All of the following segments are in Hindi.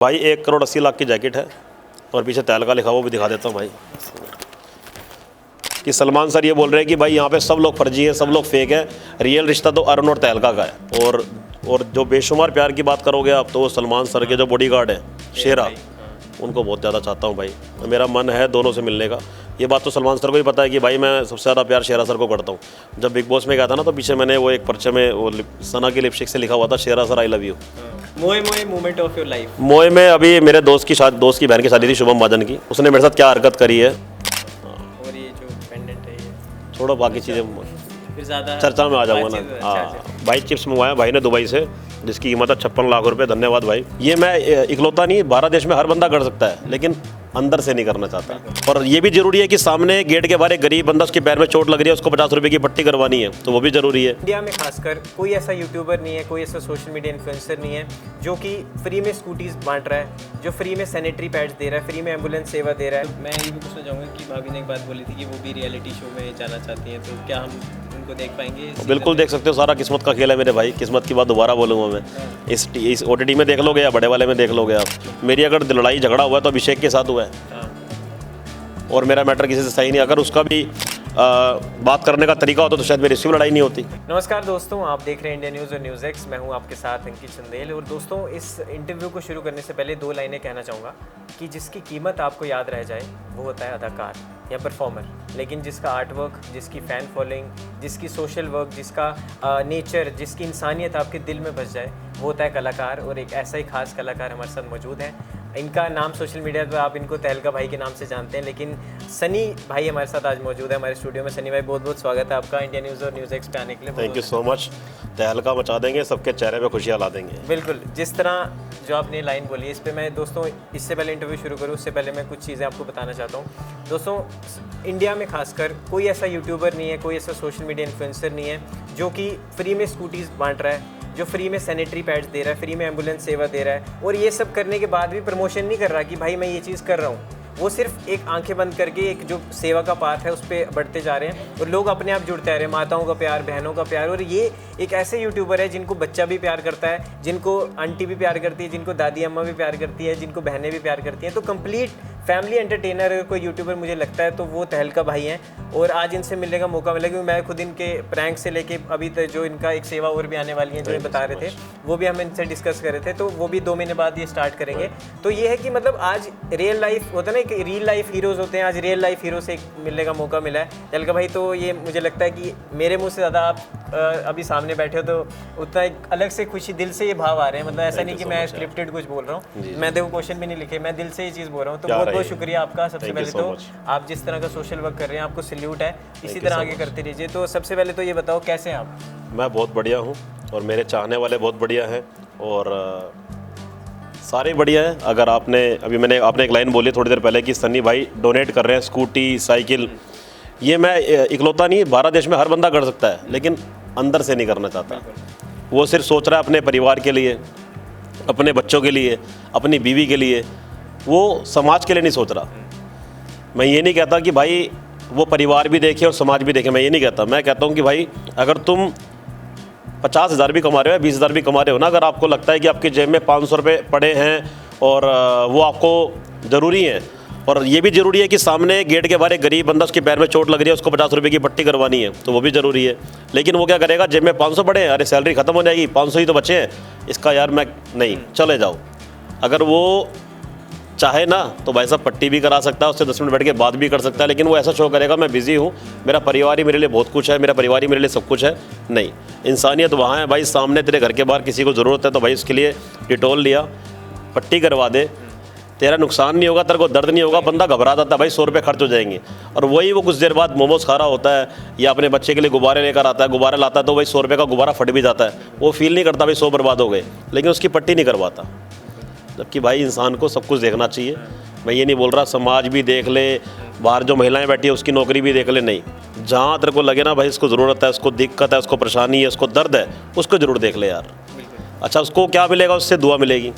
भाई 1,80,00,000 की जैकेट है और पीछे तहलका लिखा हुआ भी दिखा देता हूँ भाई। कि सलमान सर ये बोल रहे हैं कि भाई यहाँ पे सब लोग फर्जी हैं, सब लोग फेक हैं, रियल रिश्ता तो अरुण और तहलका का है। और जो बेशुमार प्यार की बात करोगे आप तो वो सलमान सर के जो बॉडीगार्ड हैं शेरा, उनको बहुत ज़्यादा चाहता हूँ भाई। मेरा मन है दोनों से मिलने का। ये बात तो सलमान सर को ही पता है कि भाई मैं सबसे ज़्यादा प्यार शेरा सर को करता हूँ। जब बिग बॉस में गया था ना तो पीछे मैंने वो एक पर्चे में वो सना की लिपस्टिक से लिखा हुआ था शेरा सर आई लव यू। मोए मोए मोमेंट ऑफ योर लाइफ। मोए में अभी मेरे दोस्त की बहन की शादी थी शुभम महाजन की, उसने मेरे साथ क्या हरकत करी है। और ये जो पेंडेंट है ये छोड़ो बाकी चीज़ें फिर ज़्यादा चर्चा में आ जाऊंगा ना। हाँ भाई चिप्स मंगवाया भाई ने दुबई से, जिसकी कीमत है 56 लाख रुपए। धन्यवाद भाई। ये मैं इकलौता नहीं, 12 देश में हर बंदा कर सकता है, लेकिन अंदर से नहीं करना चाहता। और ये भी जरूरी है कि सामने गेट के बाहर एक गरीब बंदा उसके पैर में चोट लग रही है, उसको 50 रुपए की पट्टी करवानी है, तो वो भी जरूरी है। इंडिया में खासकर कोई ऐसा यूट्यूबर नहीं है, कोई ऐसा सोशल मीडिया इन्फ्लुएंसर नहीं है जो कि फ्री में स्कूटीज बांट रहा है, जो फ्री में सैनिटरी पैड्स दे रहा है, फ्री में एम्बुलेंस सेवा दे रहा है। मैं ये भी पूछना चाहूँगा कि भाभी ने एक बात बोली थी कि वो भी रियलिटी शो में जाना चाहती हैं, तो क्या हम उनको देख पाएंगे? बिल्कुल देख सकते हो, सारा किस्मत का खेल है मेरे भाई। किस्मत की बात दोबारा बोलूँगा मैं। इस OTT में देख लोगे या बड़े वाले में देख लोगे आप। मेरी अगर लड़ाई झगड़ा हुआ है तो अभिषेक के साथ हुआ है, और मेरा मैटर किसी से सही नहीं। अगर उसका भी बात करने का तरीका होता तो शायद मेरी इससे भी लड़ाई नहीं होती। नमस्कार दोस्तों, आप देख रहे हैं इंडिया न्यूज़ और न्यूज़ एक्स। मैं हूं आपके साथ अंकित चंदेल। और दोस्तों, इस इंटरव्यू को शुरू करने से पहले 2 लाइनें कहना चाहूँगा कि जिसकी कीमत आपको याद रह जाए वो होता है अदाकार या परफॉर्मर, लेकिन जिसका आर्ट वर्क, जिसकी फ़ैन फॉलोइंग, जिसकी सोशल वर्क, जिसका नेचर, जिसकी इंसानियत आपके दिल में बस जाए, वो होता है कलाकार। और एक ऐसा ही खास कलाकार हमारे साथ मौजूद है। इनका नाम सोशल मीडिया पर आप इनको तहलका भाई के नाम से जानते हैं, लेकिन सनी भाई हमारे साथ आज मौजूद है हमारे स्टूडियो में। सनी भाई, बहुत बहुत स्वागत है आपका इंडिया न्यूज़ और न्यूज़ एक्स पे आने के लिए। Thank you so much. तहलका मचा देंगे, सबके चेहरे पे खुशियाँ ला देंगे। बिल्कुल, जिस तरह जो आपने लाइन बोली है, इस पर मैं दोस्तों, इससे पहले इंटरव्यू शुरू करूँ उससे पहले मैं कुछ चीज़ें आपको बताना चाहता हूँ। दोस्तों, इंडिया में खासकर कोई ऐसा यूट्यूबर नहीं है, कोई ऐसा सोशल मीडिया इन्फ्लुएंसर नहीं है जो कि फ्री में स्कूटीज़ बांट रहा है, जो फ्री में सैनिटरी पैड्स दे रहा है, फ्री में एम्बुलेंस सेवा दे रहा है, और ये सब करने के बाद भी प्रमोशन नहीं कर रहा कि भाई मैं ये चीज़ कर रहा हूँ। वो सिर्फ एक आंखें बंद करके एक जो सेवा का पाथ है उस पर बढ़ते जा रहे हैं, और लोग अपने आप जुड़ते आ रहे हैं। माताओं का प्यार, बहनों का प्यार। और ये एक ऐसे यूट्यूबर है जिनको बच्चा भी प्यार करता है, जिनको आंटी भी प्यार करती है, जिनको दादी अम्मा भी प्यार करती है, जिनको बहनें भी प्यार करती हैं। तो कंप्लीट फैमिली एंटरटेनर अगर कोई यूट्यूबर मुझे लगता है तो वो तहलका भाई हैं। और आज इनसे मिलने का मौका मिला क्योंकि मैं खुद इनके प्रैंक से लेके अभी तक जो इनका एक सेवा और भी आने वाली है जो ये बता रहे थे, वो भी हम इनसे डिस्कस कर रहे थे। तो वो भी 2 महीने बाद ये स्टार्ट करेंगे। तो ये है कि मतलब आज रियल लाइफ होता है ना, कि रियल लाइफ हीरोज़ होते हैं, आज रियल लाइफ हीरो से मिलने का मौका मिला है तहलका भाई। तो ये मुझे लगता है कि मेरे मुँह से ज़्यादा आप अभी सामने बैठे हो तो उतना एक अलग से खुशी, दिल से ये भाव आ रहे हैं। मतलब ऐसा नहीं कि मैं स्क्रिप्टेड कुछ बोल रहा हूँ, मैं देखो क्वेश्चन भी नहीं लिखे, मैं दिल से ये चीज़ बोल रहा हूँ। तो बहुत बहुत शुक्रिया आपका। सबसे पहले तो आप जिस तरह का सोशल वर्क कर रहे हैं, आपको सैल्यूट है, इसी तरह आगे करते रहिए। तो सबसे पहले तो ये बताओ कैसे हैं आप? मैं बहुत बढ़िया हूँ और मेरे चाहने वाले बहुत बढ़िया हैं, और सारे बढ़िया हैं। अगर आपने एक लाइन बोली थोड़ी देर पहले कि सन्नी भाई डोनेट कर रहे हैं स्कूटी, साइकिल, ये मैं इकलौता नहीं, 12 देश में हर बंदा कर सकता है, लेकिन अंदर से नहीं करना चाहता। वो सिर्फ सोच रहा है अपने परिवार के लिए, अपने बच्चों के लिए, अपनी बीवी के लिए, वो समाज के लिए नहीं सोच रहा। मैं ये नहीं कहता कि भाई वो परिवार भी देखे और समाज भी देखे, मैं ये नहीं कहता। मैं कहता हूँ कि भाई अगर तुम 50,000 भी कमा रहे हो, 20,000 भी कमा रहे हो ना, अगर आपको लगता है कि आपकी जेब में 500 रुपये पड़े हैं और वो आपको ज़रूरी हैं, और ये भी ज़रूरी है कि सामने गेट के बाहर एक गरीब बंदा उसके पैर में चोट लग रही है, उसको 50 रुपये की पट्टी करवानी है, तो वो भी ज़रूरी है। लेकिन वो क्या करेगा, जेब में 500 पड़े हैं, अरे सैलरी ख़त्म हो जाएगी, 500 ही तो बचे हैं, इसका यार मैं नहीं, चले जाओ। अगर वो चाहे ना तो भाई साहब पट्टी भी करा सकता है, उससे 10 मिनट बैठ के बात भी कर सकता है, लेकिन वो ऐसा शो करेगा मैं बिज़ी हूँ, मेरा परिवार ही मेरे लिए बहुत कुछ है, मेरा परिवार ही मेरे लिए सब कुछ है। नहीं, इंसानियत वहाँ है भाई, सामने तेरे घर के बाहर किसी को ज़रूरत है तो भाई उसके लिए डिटॉल लिया, पट्टी करवा दे, तेरा नुकसान नहीं होगा, तेरे को दर्द नहीं होगा। बंदा घबरा जाता है भाई, 100 रुपये खर्च हो जाएंगे, और वही वो कुछ देर बाद मोमोज खा रहा होता है या अपने बच्चे के लिए गुब्बारे लेकर आता है, गुब्बारा लाता है तो भाई 100 रुपये का गुब्बारा फट भी जाता है, वो फील नहीं करता भाई 100 बर्बाद हो गए, लेकिन उसकी पट्टी नहीं करवाता। जबकि भाई इंसान को सब कुछ देखना चाहिए। मैं ये नहीं बोल रहा समाज भी देख ले, बाहर जो महिलाएं बैठी है उसकी नौकरी भी देख ले, नहीं, जहाँ तेरे को लगे ना भाई इसको ज़रूरत है, इसको दिक्कत है, इसको परेशानी है, इसको दर्द है, उसको ज़रूर देख ले यार। अच्छा, उसको क्या मिलेगा, उससे दुआ मिलेगी,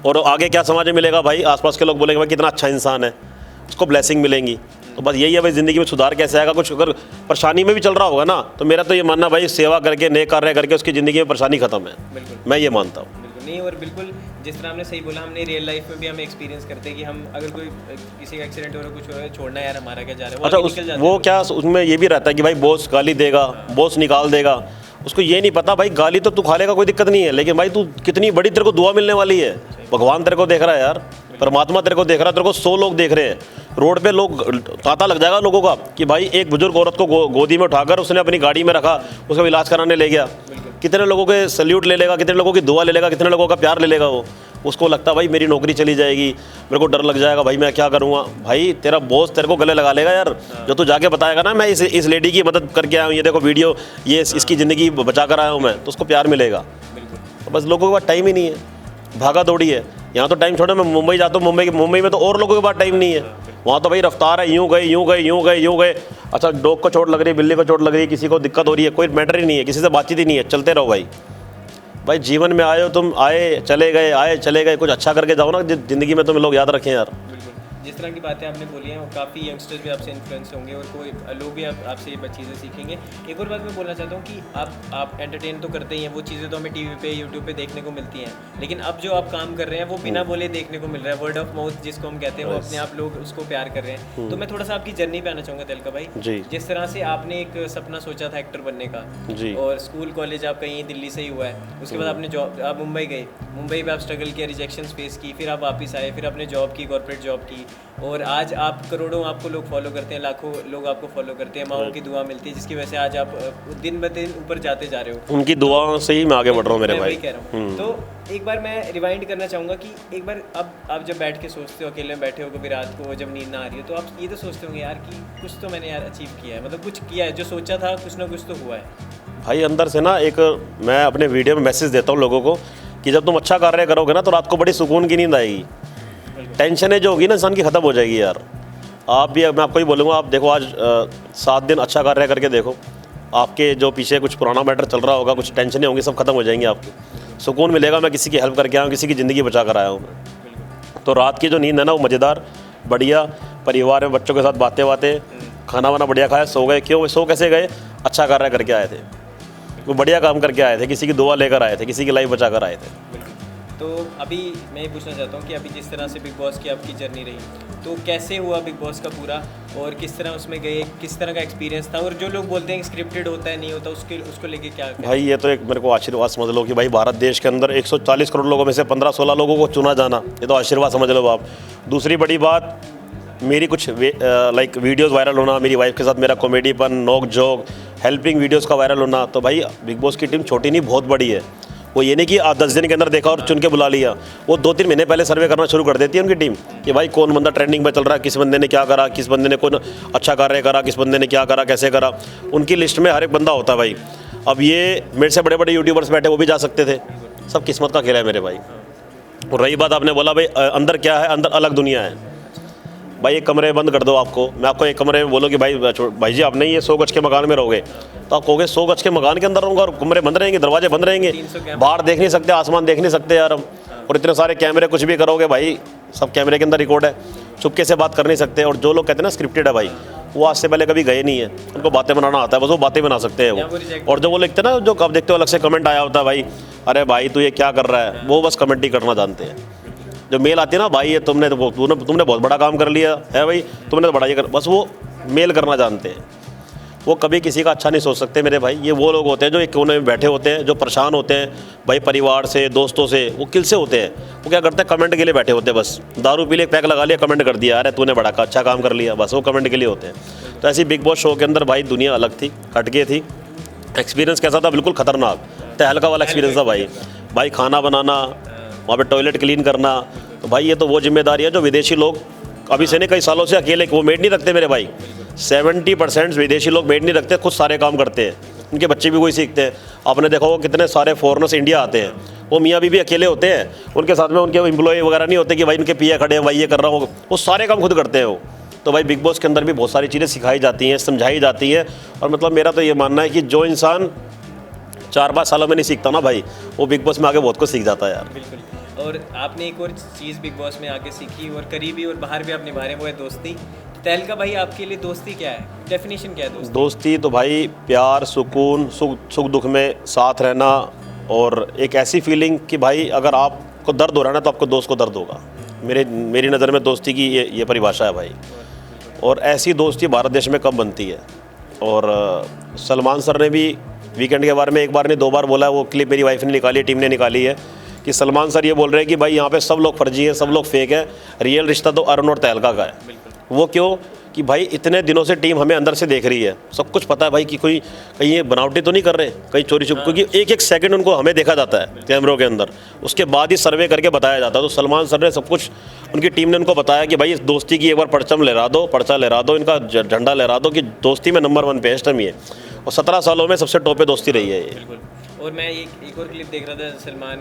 और आगे क्या समाज में मिलेगा भाई, आसपास के लोग बोलेंगे भाई कितना अच्छा इंसान है, उसको ब्लेसिंग मिलेंगी। तो बस यही है भाई, ज़िंदगी में सुधार कैसे आएगा। कुछ अगर परेशानी में भी चल रहा होगा ना, तो मेरा तो ये मानना भाई सेवा करके, नेक कार्य करके उसकी ज़िंदगी में परेशानी ख़त्म है, मैं ये मानता हूँ। नहीं, और बिल्कुल जिस तरह आपने सही बोला, हमने रियल लाइफ में भी हम एक्सपीरियंस करते हैं कि हम अगर कोई किसी का एक्सीडेंट हो रहा है, कुछ हो रहा है, छोड़ना यार हमारा क्या जा रहा है, अच्छा आगे निकल जाते वो हैं। क्या उसमें ये भी रहता है कि भाई बॉस गाली देगा, बॉस निकाल देगा, उसको ये नहीं पता भाई गाली तो तू खा लेगा, कोई दिक्कत नहीं है, लेकिन भाई तू कितनी बड़ी तेरे को दुआ मिलने वाली है। भगवान तेरे को देख रहा है यार, परमात्मा तेरे को देख रहा है, तेरे को 100 लोग देख रहे हैं, रोड पे लोग तांता लग जाएगा लोगों का कि भाई एक बुजुर्ग औरत को गोदी में उठाकर उसने अपनी गाड़ी में रखा, उसका इलाज कराने ले गया, कितने लोगों के सल्यूट ले लेगा, कितने लोगों की दुआ ले लेगा, कितने लोगों का प्यार ले लेगा वो। उसको लगता है भाई मेरी नौकरी चली जाएगी, मेरे को डर लग जाएगा, भाई मैं क्या करूँगा। भाई तेरा बॉस तेरे को गले लगा लेगा यार, जो तू जाके बताएगा ना मैं इस लेडी की मदद करके आया हूँ, ये देखो वीडियो, ये इसकी ज़िंदगी बचा कर आया हूँ मैं, तो उसको प्यार मिलेगा। तो बस लोगों के पास टाइम ही नहीं है, भागा दौड़ी है। यहाँ तो टाइम छोड़ो, मैं मुंबई जाता हूँ, मुंबई में तो और लोगों के पास टाइम नहीं है, वहाँ तो भाई रफ्तार है, यूँ गए यूँ गए यूँ गए यूँ गए। अच्छा डॉग को चोट लग रही है, बिल्ली को चोट लग रही है, किसी को दिक्कत हो रही है, कोई मैटर ही नहीं है, किसी से बातचीत ही नहीं है, चलते रहो भाई। भाई जीवन में आए हो तुम, आए चले गए, कुछ अच्छा करके जाओ ना, ज़िंदगी में तुम्हें लोग याद रखें यार। जिस तरह की बातें आपने बोली हैं, वो काफ़ी यंगस्टर्स भी आपसे इन्फ्लुएंस होंगे और कोई लोग भी आपसे ये चीज़ें सीखेंगे। एक और बात मैं बोलना चाहता हूँ कि आप एंटरटेन तो करते ही हैं, वो चीज़ें तो हमें टीवी पे यूट्यूब पे देखने को मिलती हैं, लेकिन अब जो आप काम कर रहे हैं वो बिना बोले देखने को मिल रहा है, वर्ड ऑफ माउथ जिसको हम कहते हैं, वो अपने आप लोग उसको प्यार कर रहे हैं। तो मैं थोड़ा सा आपकी जर्नी पे आना चाहूँगा तलका भाई, जिस तरह से आपने एक सपना सोचा था एक्टर बनने का, और स्कूल कॉलेज आप कहीं दिल्ली से ही हुआ है, उसके बाद आपने जॉब, आप मुंबई गए, मुंबई में आप स्ट्रगल किया, रिजेक्शन फेस की, फिर आप वापस आए, फिर आपने जॉब की, कॉर्पोरेट जॉब की, और आज आप करोड़ों आपको लोग फॉलो करते हैं, लाखों लोग आपको फॉलो करते हैं, माओ की दुआ मिलती है, जिसकी वजह से आज आप दिन ब दिन ऊपर जाते जा रहे हो। उनकी दुआ से ही मैं आगे बढ़ रहा हूँ मेरे भाई। कह रहा हूँ। तो एक बार मैं रिवाइंड करना चाहूँगा कि एक बार अब आप जब बैठ के सोचते हो, अकेले में बैठे हो कभी रात को जब नींद ना आ रही हो, तो आप ये तो सोचते होंगे यार कि कुछ तो मैंने यार अचीव किया है, मतलब कुछ किया है, जो सोचा था कुछ ना कुछ तो हुआ है। भाई अंदर से ना एक मैं अपने वीडियो में मैसेज देता हूँ लोगों को कि जब तुम अच्छा कार्य करोगे ना तो रात को बड़ी सुकून की नींद आएगी, टेंशनें जो होगी ना इंसान की ख़त्म हो जाएगी यार। आप भी, मैं आपको ही बोलूँगा, आप देखो आज 7 दिन अच्छा कार्य करके देखो, आपके जो पीछे कुछ पुराना मैटर चल रहा होगा, कुछ टेंशनें होंगी, सब खत्म हो जाएंगी, आपको सुकून मिलेगा। मैं किसी की हेल्प करके आया हूँ, किसी की ज़िंदगी बचा कर आया हूँ मैं। तो रात की जो नींद है ना वो मज़ेदार, बढ़िया, परिवार में बच्चों के साथ बातें, खाना वाना बढ़िया खाया, सो गए। क्यों सो कैसे गए? अच्छा कार्य करके आए थे, वो बढ़िया काम करके आए थे, किसी की दुआ लेकर आए थे, किसी की लाइफ बचा कर आए थे। तो अभी मैं ये पूछना चाहता हूँ कि अभी जिस तरह से बिग बॉस की आपकी जर्नी रही, तो कैसे हुआ बिग बॉस का पूरा, और किस तरह उसमें गए, किस तरह का एक्सपीरियंस था, और जो लोग बोलते हैं स्क्रिप्टेड होता है, नहीं होता, उसको लेके क्या भाई ये तो एक मेरे को आशीर्वाद समझ लो कि भाई भारत देश के अंदर 140 करोड़ लोगों में से 15-16 लोगों को चुना जाना, ये तो आशीर्वाद समझ लो आप। दूसरी बड़ी बात, मेरी कुछ लाइक वीडियोस वायरल होना, मेरी वाइफ के साथ मेरा कॉमेडीपन, नोक जोक, हेल्पिंग वीडियोस का वायरल होना। तो भाई बिग बॉस की टीम छोटी नहीं बहुत बड़ी है, वो ये नहीं कि 10 दिन के अंदर देखा और चुन के बुला लिया, वो 2-3 महीने पहले सर्वे करना शुरू कर देती है उनकी टीम कि भाई कौन बंदा ट्रेंडिंग में चल रहा है, किस बंदे ने क्या करा, किस बंदे ने कौन अच्छा कार्य करा, किस बंदे ने क्या करा, कैसे करा, उनकी लिस्ट में हर एक बंदा होता है भाई। अब ये मेरे से बड़े बड़े यूट्यूबर्स बैठे, वो भी जा सकते थे, सब किस्मत का खेल है मेरे भाई। और रही बात आपने बोला भाई अंदर क्या है, अंदर अलग दुनिया है भाई। एक कमरे बंद कर दो आपको, मैं आपको एक कमरे में बोलो कि भाई जी आप नहीं ये 100 गज के मकान में रहोगे, तो आप कहोगे 100 गज के मकान के अंदर रहूँगा और कमरे बंद रहेंगे, दरवाजे बंद रहेंगे, बाहर देख नहीं सकते, आसमान देख नहीं सकते यार हम, और इतने सारे कैमरे, कुछ भी करोगे भाई सब कैमरे के अंदर रिकॉर्ड है, चुपके से बात कर नहीं सकते। और जो लोग कहते हैं ना स्क्रिप्टेड है भाई, वो आज से पहले कभी गए नहीं है, उनको बातें बनाना आता है, बस वो बातें बना सकते हैं वो। और जो वो लिखते हैं ना, जो कब देखते हो अलग से कमेंट आया होता है भाई, अरे भाई तू ये क्या कर रहा है, वो बस कमेंट ही करना जानते हैं। जो मेल आती है ना, भाई ये तुमने बहुत बड़ा काम कर लिया है भाई, तुमने तो बड़ा ये कर, बस वो मेल करना जानते हैं। वो कभी किसी का अच्छा नहीं सोच सकते मेरे भाई। ये वो लोग होते हैं जो एक कोने में बैठे होते हैं, जो परेशान होते हैं भाई परिवार से, दोस्तों से, वो किल से होते हैं। वो क्या करते हैं, कमेंट के लिए बैठे होते हैं, बस दारू पी ले, पैक लगा लिया, कमेंट कर दिया, अरे तूने बड़ा अच्छा काम कर लिया, बस वो कमेंट के लिए होते हैं। तो ऐसी बिग बॉस शो के अंदर भाई दुनिया अलग थी, हटके थी। एक्सपीरियंस कैसा था, बिल्कुल खतरनाक, तहलका वाला एक्सपीरियंस था भाई। खाना बनाना, वहाँ पर टॉयलेट क्लीन करना, तो भाई ये तो वो जिम्मेदारी है जो विदेशी लोग अभी से नहीं कई सालों से अकेले वो मेड नहीं रखते मेरे भाई। 70% विदेशी लोग मेड नहीं रखते, खुद सारे काम करते हैं, उनके बच्चे भी वही सीखते हैं। आपने देखा होगा कितने सारे फॉरेनर्स इंडिया आते हैं, वो मियाँ बीवी अकेले होते हैं, उनके साथ में उनके एम्प्लॉय वगैरह नहीं होते कि भाई उनके पिया खड़े हैं, भाई ये कर रहा हूँ, वो सारे काम खुद करते हैं वो। तो भाई बिग बॉस के अंदर भी बहुत सारी चीज़ें सिखाई जाती हैं, समझाई जाती हैं। और मतलब मेरा तो ये मानना है कि जो इंसान 4-5 सालों में नहीं सीखता ना भाई, वो बिग बॉस में आगे बहुत कुछ सीख जाता है यार। बिल्कुल। और आपने एक और चीज़ बिग बॉस में आके सीखी और करीबी और बाहर भी आप निभा रहे हैं, वो है दोस्ती। तहलका भाई आपके लिए दोस्ती क्या है, डेफिनेशन क्या है दोस्ती? दोस्ती तो भाई प्यार, सुकून, सुख दुख में साथ रहना, और एक ऐसी फीलिंग कि भाई अगर आपको दर्द हो रहा है ना तो आपको दोस्त को दर्द होगा। मेरी नज़र में दोस्ती की ये परिभाषा है भाई। और ऐसी दोस्ती भारत देश में कब बनती है। और सलमान सर ने भी वीकेंड के बारे में एक बार नहीं 2 बार बोला है, वो क्लिप मेरी वाइफ ने निकाली है, टीम ने निकाली है, कि सलमान सर ये बोल रहे हैं कि भाई यहाँ पे सब लोग फर्जी हैं, सब लोग फेक है, रियल रिश्ता तो अरुण और तहलका का है। वो क्यों कि भाई इतने दिनों से टीम हमें अंदर से देख रही है, सब कुछ पता है भाई कि कोई कहीं ये बनावटी तो नहीं कर रहे, कहीं चोरी छुप, क्योंकि एक एक सेकंड उनको हमें देखा जाता है कैमरों के अंदर, उसके बाद ही सर्वे करके बताया जाता है। तो सलमान सर ने सब कुछ, उनकी टीम ने उनको बताया कि भाई इस दोस्ती की एक बार परचम लहरा दो, पर्चा लहरा दो, इनका झंडा लहरा दो कि दोस्ती में नंबर 1 पे है इस टाइम ये। और 17 सालों में सबसे टॉप पे दोस्ती रही है ये। और मैं एक और क्लिप देख रहा था, सलमान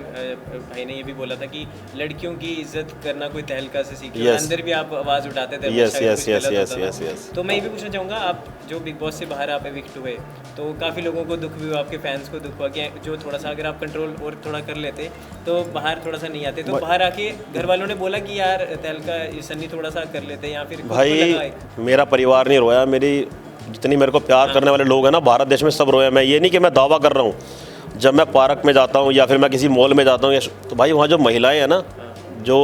भाई ने ये भी बोला था कि लड़कियों की इज्जत करना कोई तहलका से सीखी। Yes. अंदर भी आप आवाज़ उठाते थे। यस। तो मैं ये भी पूछना चाहूँगा, आप जो बिग बॉस से बाहर आप एविक्ट हुए तो काफ़ी लोगों को दुख भी हुआ, आपके फैंस को दुख हुआ कि जो थोड़ा सा अगर आप कंट्रोल और थोड़ा कर लेते तो बाहर थोड़ा सा नहीं आते। तो बाहर आके घर वालों ने बोला कि यार तहलका सन्नी थोड़ा सा कर लेते, या फिर भाई मेरा परिवार नहीं रोया, मेरी जितनी मेरे को प्यार करने वाले लोग हैं ना भारत देश में सब रोए। मैं ये नहीं कि मैं दावा कर रहा हूँ, जब मैं पार्क में जाता हूँ या फिर मैं किसी मॉल में जाता हूँ तो भाई वहाँ जो महिलाएं हैं ना, जो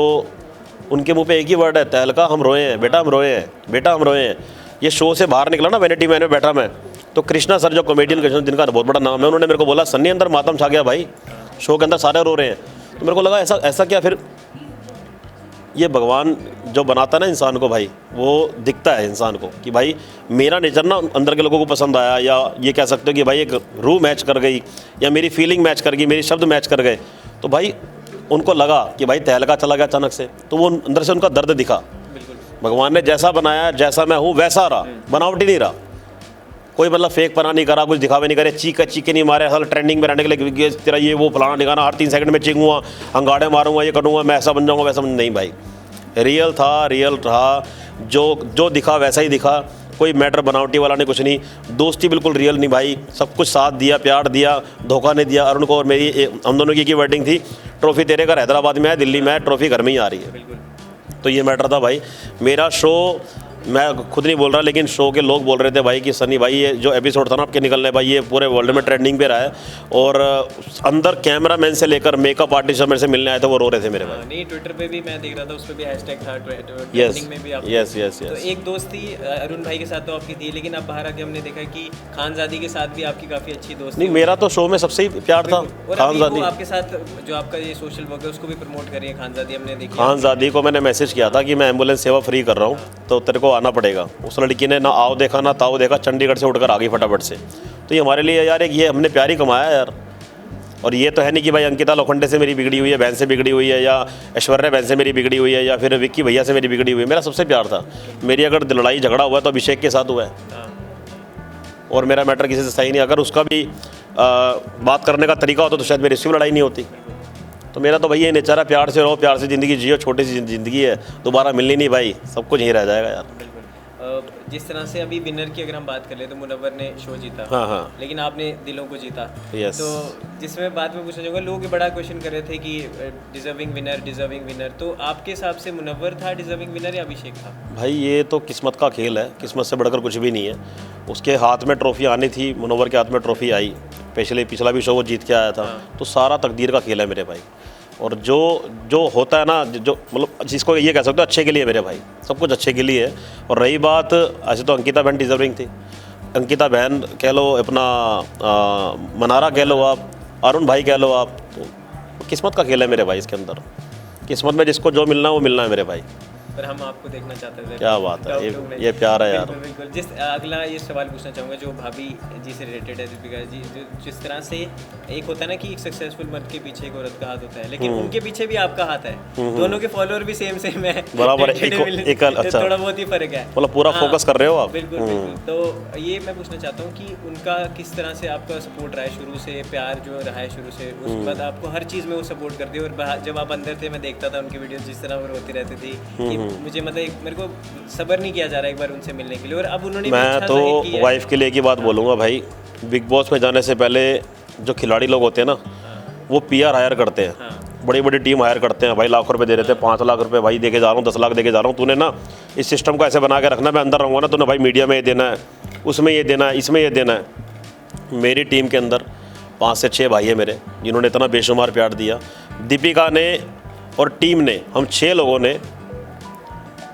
उनके मुंह पे एक ही वर्ड है, तहलका हम रोए हैं बेटा, हम रोए हैं बेटा, हम रोए हैं। ये शो से बाहर निकला ना, वैनिटी मैन में बैठा मैं, तो कृष्णा सर जो कॉमेडियन कृष्णा, जिनका बहुत बड़ा नाम है, उन्होंने मेरे को बोला सन्नी अंदर मातम छा गया भाई, शो के अंदर सारे रो रहे हैं। तो मेरे को लगा ऐसा क्या, फिर ये भगवान जो बनाता है ना इंसान को भाई, वो दिखता है इंसान को कि भाई मेरा नेचर ना अंदर के लोगों को पसंद आया, या ये कह सकते हो कि भाई एक रूह मैच कर गई, या मेरी फीलिंग मैच कर गई, मेरी शब्द मैच कर गए। तो भाई उनको लगा कि भाई तहलका चला गया अचानक से, तो वो अंदर से उनका दर्द दिखा। भगवान ने जैसा बनाया, जैसा मैं हूँ वैसा रहा, बनावटी नहीं रहा, कोई मतलब फेक पना नहीं करा, कुछ दिखावे नहीं करे, चीखे नहीं मारे, असल ट्रेंडिंग में रहने के लिए तेरा ये वो फलाना दिखाना, हर 3 सेकंड में चीखूंगा, अंगाड़े मारूंगा, ये करूँगा, मैं ऐसा बन जाऊँगा वैसा नहीं भाई। रियल था, रियल रहा, जो दिखा वैसा ही दिखा, कोई मैटर बनावटी वाला नहीं, कुछ नहीं। दोस्ती बिल्कुल रियल नहीं भाई, सब कुछ साथ दिया, प्यार दिया, धोखा नहीं दिया। अरुण को और मेरी हम दोनों की वर्डिंग थी, ट्रॉफी तेरे घर हैदराबाद में है, दिल्ली में है, ट्रॉफी घर में ही आ रही है। तो ये मैटर था भाई। मेरा शो, मैं खुद नहीं बोल रहा, लेकिन शो के लोग बोल रहे थे भाई कि सनी भाई ये जो एपिसोड था ना आपके निकलने भाई, ये पूरे वर्ल्ड में ट्रेंडिंग पे रहा है। और अंदर कैमरा मैन से लेकर मेकअप आर्टिस्ट मेरे से मिलने आए थे, वो रो रहे थे मेरे भाई। नहीं, ट्विटर पे भी मैं देख रहा था, उस पे भी हैशटैग था, ट्रेंडिंग में भी आप। यस। तो एक दोस्ती अरुण भाई के साथ तो आपकी थी, लेकिन अब बाहर आके हमने देखा कि खानजादी के साथ भी आपकी काफ़ी अच्छी दोस्ती। नहीं, मेरा तो शो में सबसे ही प्यार था खानजादी। आपके साथ जो आपका ये सोशल वर्क है उसको भी प्रमोट करिए, खानजादी हमने देखी। खानजादी को मैंने मैसेज किया था कि मैं एम्बुलेंस सेवा फ्री कर रहा हूँ, तो तेरे को आना पड़ेगा। उस लड़की ने ना आओ देखा ना ताओ देखा, चंडीगढ़ से उठकर आ गई फटाफट से। तो ये हमारे लिए यार एक ये हमने प्यार ही कमाया यार। और ये तो है नहीं कि भाई अंकिता लोखंडे से मेरी बिगड़ी हुई है, बहन से बिगड़ी हुई है, या ऐश्वर्या बहन से मेरी बिगड़ी हुई है, या फिर विक्की भैया से मेरी बिगड़ी हुई है। मेरा सबसे प्यार था। मेरी अगर लड़ाई झगड़ा हुआ तो अभिषेक के साथ हुआ है, और मेरा मैटर किसी से सही नहीं। अगर उसका भी बात करने का तरीका होता तो शायद मेरी इससे भी लड़ाई नहीं होती। तो मेरा तो भाई ये नेचर है, प्यार से रहो, प्यार से ज़िंदगी जियो, छोटी सी ज़िंदगी है, दोबारा मिलनी नहीं भाई, सब कुछ यहीं रह जाएगा यार। जिस तरह से अभी विनर की अगर हम बात कर ले तो मुनव्वर ने शो जीता, हाँ, लेकिन आपने दिलों को जीता। यस। तो जिसमें बात में पूछना चाहूँगा, लोग बड़ा क्वेश्चन कर रहे थे कि डिजर्विंग विनर, तो आपके हिसाब से मुनव्वर था डिजर्विंग विनर या अभिषेक था? भाई ये तो किस्मत का खेल है, किस्मत से बढ़कर कुछ भी नहीं है। उसके हाथ में ट्रॉफी आनी थी, मुनव्वर के हाथ में ट्रॉफी आई, पिछला भी शो वो जीत के आया था। तो सारा तकदीर का खेल है मेरे भाई। और जो होता है ना, जो मतलब जिसको ये कह सकते हो अच्छे के लिए मेरे भाई, सब कुछ अच्छे के लिए है। और रही बात, ऐसे तो अंकिता बहन डिजर्विंग थी, अंकिता बहन कह लो, अपना मनारा कह लो आप, अरुण भाई कह लो आप, तो किस्मत का खेल है मेरे भाई। इसके अंदर किस्मत में जिसको जो मिलना है वो मिलना है मेरे भाई। पर हम आपको देखना चाहते थे। क्या बात है, ये प्यार है यार। बिल्कुल। अगला ये सवाल पूछना चाहूँगा जो भाभी जी से रिलेटेड है, दीपिका जी, जिस तरह से एक होता है ना कि एक सक्सेसफुल मर्द के पीछे एक औरत का हाथ होता है, लेकिन उनके पीछे भी आपका हाथ है। दोनों के फॉलोअर भी सेम है, बराबर एक अच्छा, थोड़ा बहुत ही फर्क है, मतलब पूरा फोकस कर रहे हो आप। बिल्कुल। तो ये मैं पूछना चाहता हूँ कि उनका किस तरह से आपका सपोर्ट रहा है शुरू से, प्यार जो रहा है शुरू से, उसके बाद आपको हर चीज़ में वो सपोर्ट करती है। और जब आप अंदर थे, मैं देखता था उनकी वीडियो, जिस तरह वो रोती रहती थी कि मुझे मतलब मेरे को सब्र नहीं किया जा रहा एक बार उनसे मिलने के लिए। और अब उन्होंने मैं तो वाइफ के लिए की बात बोलूँगा भाई, बिग बॉस में जाने से पहले जो खिलाड़ी लोग होते हैं ना, वो PR हायर करते हैं, बड़ी बड़ी टीम हायर करते हैं भाई, लाखों रुपए दे रहे थे, 5 लाख रुपए भाई दे के जा रहा हूँ, 10 लाख दे के जा रहा हूँ, तूने ना इस सिस्टम को ऐसे बना के रखना, मैं अंदर रहूँगा ना, तूने भाई मीडिया में ये देना है, उसमें ये देना है, इसमें ये देना है। मेरी टीम के अंदर 5 से 6 भाई है मेरे जिन्होंने इतना बेशुमार प्यार दिया। दीपिका ने और टीम ने, हम 6 लोगों ने,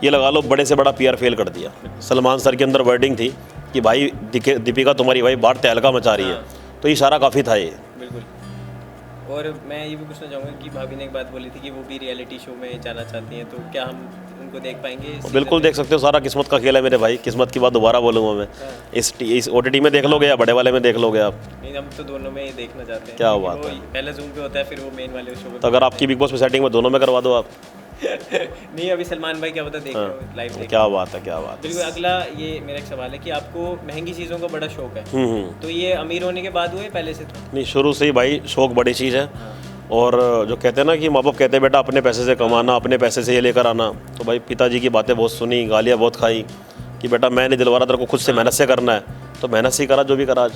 ये लगा लो बड़े से बड़ा पीआर फेल कर दिया। सलमान सर के अंदर वर्डिंग थी कि भाई दीपिका तुम्हारी भाई बाहर तहलका मचा रही है, तो इशारा काफ़ी था ये। बिल्कुल। और मैं ये भी पूछना चाहूँगा कि भाभी ने एक बात बोली थी कि वो भी रियलिटी शो में जाना चाहती हैं, तो क्या हम उनको देख पाएंगे इस बिल्कुल देख सकते हो, सारा किस्मत का खेल है मेरे भाई। किस्मत की बात दोबारा बोलूँगा मैं। इस OTT में देख लोगे या बड़े वाले में देख लोगे आप? नहीं, हम तो दोनों में ही देखना चाहते हैं। क्या बात है, पहले जूम पे होता है, फिर वो मेन वाले शो पे। तो अगर आपकी बिग बॉस में सेटिंग में दोनों में करवा दो आप। नहीं, अभी सलमान भाई क्या पता देख रहे हो लाइव देख। क्या बात है, क्या बात है। बिल्कुल। अगला ये मेरा एक सवाल है कि आपको महंगी चीज़ों का बड़ा शौक है, तो ये अमीर होने के बाद हुआ है पहले से था? नहीं, शुरू से ही भाई शौक बड़ी चीज़ है। और जो कहते हैं ना कि माँ बाप कहते हैं बेटा अपने पैसे से कमाना, अपने पैसे से ये लेकर आना, तो भाई पिताजी की बातें बहुत सुनी, गालियाँ बहुत खाई कि बेटा मैं नहीं दिलवा रहा, तेरे को खुद से मेहनत से करना है, तो मेहनत से ही करा जो भी करा।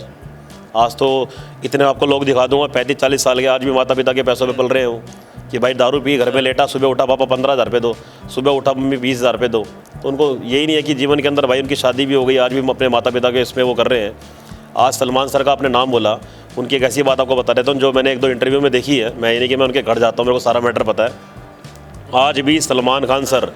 आज तो इतने आपको लोग दिखा दूंगा 35-40 साल के, आज भी माता पिता के पैसों पे पल रहे हो कि भाई दारू पी घर में लेटा, सुबह उठा पापा 15,000 रुपये दो, सुबह उठा मम्मी 20,000 रुपये दो। तो उनको यही नहीं है कि जीवन के अंदर भाई उनकी शादी भी हो गई, आज भी अपने माता पिता के इसमें वो कर रहे हैं। आज सलमान सर का आपने नाम बोला, उनकी एक ऐसी बात आपको बता देता हूँ जो मैंने 1-2 इंटरव्यू में देखी है। मैं ये नहीं कि मैं उनके घर जाता हूँ, मेरे को सारा मैटर पता है। आज भी सलमान खान सर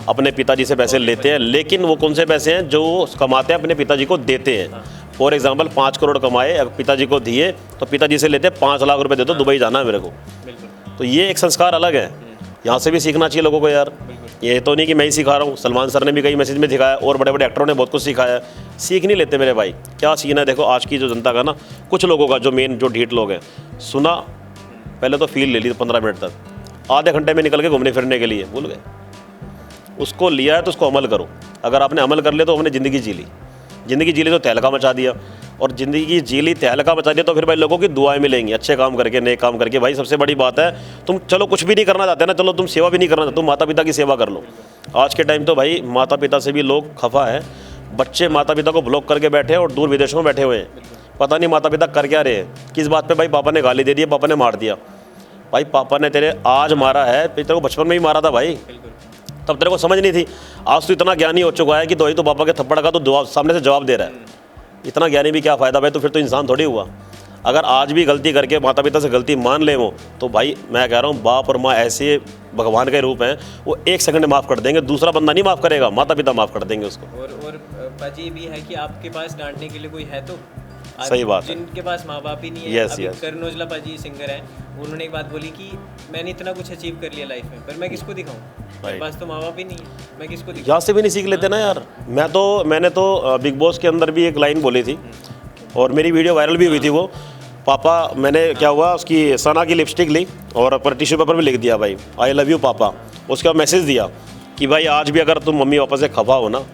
अपने पिताजी से पैसे लेते हैं, लेकिन वो कौन से पैसे हैं जो कमाते हैं अपने पिताजी को देते हैं। फॉर एग्जांपल 5 करोड़ कमाए, पिताजी को दिए, तो पिताजी से लेते 5 लाख रुपए दे दो, दुबई जाना है मेरे को। तो ये एक संस्कार अलग है, यहाँ से भी सीखना चाहिए लोगों को यार। ये तो नहीं कि मैं ही सिखा रहा हूँ, सलमान सर ने भी कई मैसेज में दिखाया और बड़े बड़े एक्टरों ने बहुत कुछ सिखाया है। सीख नहीं लेते मेरे भाई, क्या सीखना है। देखो आज की जो जनता का ना, कुछ लोगों का जो मेन जो ढीठ लोग हैं, सुना पहले तो फील ले ली 15 मिनट तक, आधे घंटे में निकल के घूमने फिरने के लिए भूल गए। उसको लिया है तो उसको अमल करो। अगर आपने अमल कर लिया तो हमने ज़िंदगी जी ली। ज़िंदगी जी ली तो तहलका मचा दिया, और ज़िंदगी जी ली तहलका मचा दिया तो फिर भाई लोगों की दुआएं मिलेंगी, अच्छे काम करके, नेक काम करके। भाई सबसे बड़ी बात है, तुम चलो कुछ भी नहीं करना चाहते ना, चलो तुम सेवा भी नहीं करना चाहते, तुम माता पिता की सेवा कर लो। आज के टाइम तो भाई माता पिता से भी लोग खफा है। बच्चे माता पिता को ब्लॉक करके बैठे हैं और दूर विदेशों में बैठे हुए हैं, पता नहीं माता पिता कर क्या रहे हैं, किस बात पे। भाई पापा ने गाली दे दी, पापा ने मार दिया। भाई पापा ने तेरे आज मारा है, तेरे को बचपन में ही मारा था भाई, तब तेरे को समझ नहीं थी। आज तो इतना ज्ञानी हो चुका है कि तो पापा के थप्पड़ का तो सामने से जवाब दे रहा है। इतना ज्ञानी भी क्या फ़ायदा भाई, तो फिर तो इंसान थोड़ी हुआ। अगर आज भी गलती करके माता पिता से गलती मान ले वो, तो भाई मैं कह रहा हूँ बाप और माँ ऐसे भगवान के रूप हैं, वो 1 सेकंड माफ़ कर देंगे, दूसरा बंदा नहीं माफ़ करेगा, माता पिता माफ़ कर देंगे उसको। और पाजी भी है कि आपके पास डांटने के लिए कोई है तो सही बात है, जिनके पास माँ बाप ही नहीं है। Yes, अभी yes. करण औजला पाजी सिंगर हैं, उन्होंने एक बात बोली कि मैंने इतना कुछ अचीव कर लिया लाइफ में, पर मैं किसको दिखाऊं, मेरे पास तो माँ बाप ही नहीं है, मैं किसको दिखाऊं। यहाँ से भी नहीं सीख लेते ना यार। मैंने तो बिग बॉस के अंदर भी एक लाइन बोली थी और मेरी वीडियो वायरल भी हुई थी। वो पापा, मैंने क्या हुआ, उसकी सना की लिपस्टिक ली और पर टिश्यू पेपर में लिख दिया भाई आई लव यू पापा। उसके बाद मैसेज दिया कि भाई आज भी अगर तुम मम्मी पापा से खफा हो ना,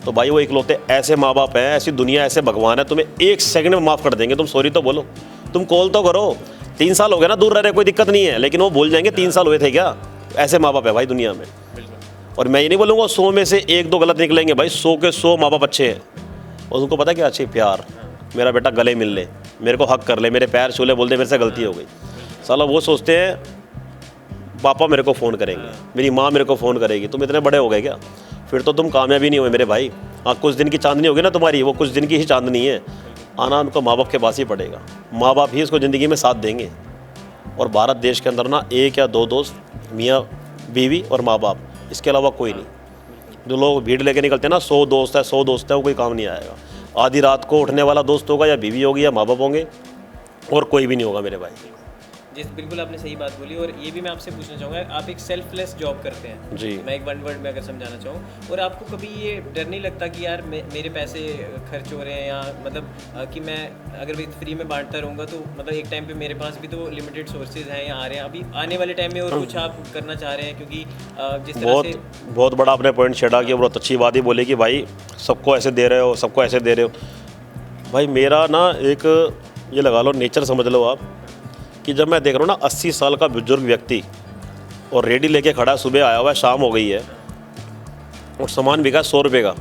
तो भाई वो इकलौते ऐसे माँ बाप हैं, ऐसी दुनिया, ऐसे भगवान है, तुम्हें 1 सेकंड में माफ़ कर देंगे। तुम सॉरी तो बोलो, तुम कॉल तो करो। 3 साल हो गए ना दूर रह रहे, कोई दिक्कत नहीं है, लेकिन वो भूल जाएंगे 3 साल हुए थे क्या। ऐसे माँ बाप है भाई दुनिया में। और मैं ये नहीं बोलूँगा 100 में से 1-2 गलत निकलेंगे भाई, 100 के 100 माँ बाप अच्छे हैं। और उनको पता है क्या अच्छी, प्यार, मेरा बेटा गले मिल ले, मेरे को हक कर ले, मेरे पैर छू ले, बोल दे मेरे से गलती हो गई। साला वो सोचते हैं पापा मेरे को फ़ोन करेंगे, मेरी माँ मेरे को फ़ोन करेगी। तुम इतने बड़े हो गए क्या, फिर तो तुम कामयाबी नहीं हुए मेरे भाई। हाँ, कुछ दिन की चांदनी होगी ना तुम्हारी, वो कुछ दिन की ही चांदनी है। आना उनको माँ बाप के पास ही पड़ेगा, माँ बाप ही उसको ज़िंदगी में साथ देंगे। और भारत देश के अंदर ना 1 या 2 दोस्त, मियाँ बीवी और माँ बाप, इसके अलावा कोई नहीं। जो लोग भीड़ लेके निकलते हैं ना, 100 दोस्त है 100 दोस्त है, वो कोई काम नहीं आएगा। आधी रात को उठने वाला दोस्त होगा, या बीवी होगी, या माँ बाप होंगे, और कोई भी नहीं होगा मेरे भाई। जिस बिल्कुल आपने सही बात बोली। और ये भी मैं आपसे पूछना चाहूँगा, आप एक सेल्फलेस जॉब करते हैं जी, मैं एक 1 वर्ड में अगर समझाना चाहूँ, और आपको कभी ये डर नहीं लगता कि यार मेरे पैसे खर्च हो रहे हैं, या मतलब कि मैं अगर फ्री में बांटता रहूँगा तो मतलब एक टाइम पे मेरे पास भी तो लिमिटेड सोर्सेज हैं या आ रहे हैं, अभी आने वाले टाइम में और कुछ आप करना चाह रहे हैं, क्योंकि जिस तरह से बहुत बड़ा आपने पॉइंट छेड़ा कि बहुत अच्छी बात ही बोली कि भाई सबको ऐसे दे रहे हो, सबको ऐसे दे रहे हो। भाई मेरा ना एक ये लगा लो नेचर समझ लो आप, कि जब मैं देख रहा हूँ ना 80 साल का बुजुर्ग व्यक्ति और रेडी लेके खड़ा, सुबह आया हुआ है, शाम हो गई है, और सामान बिका 100 रुपये का,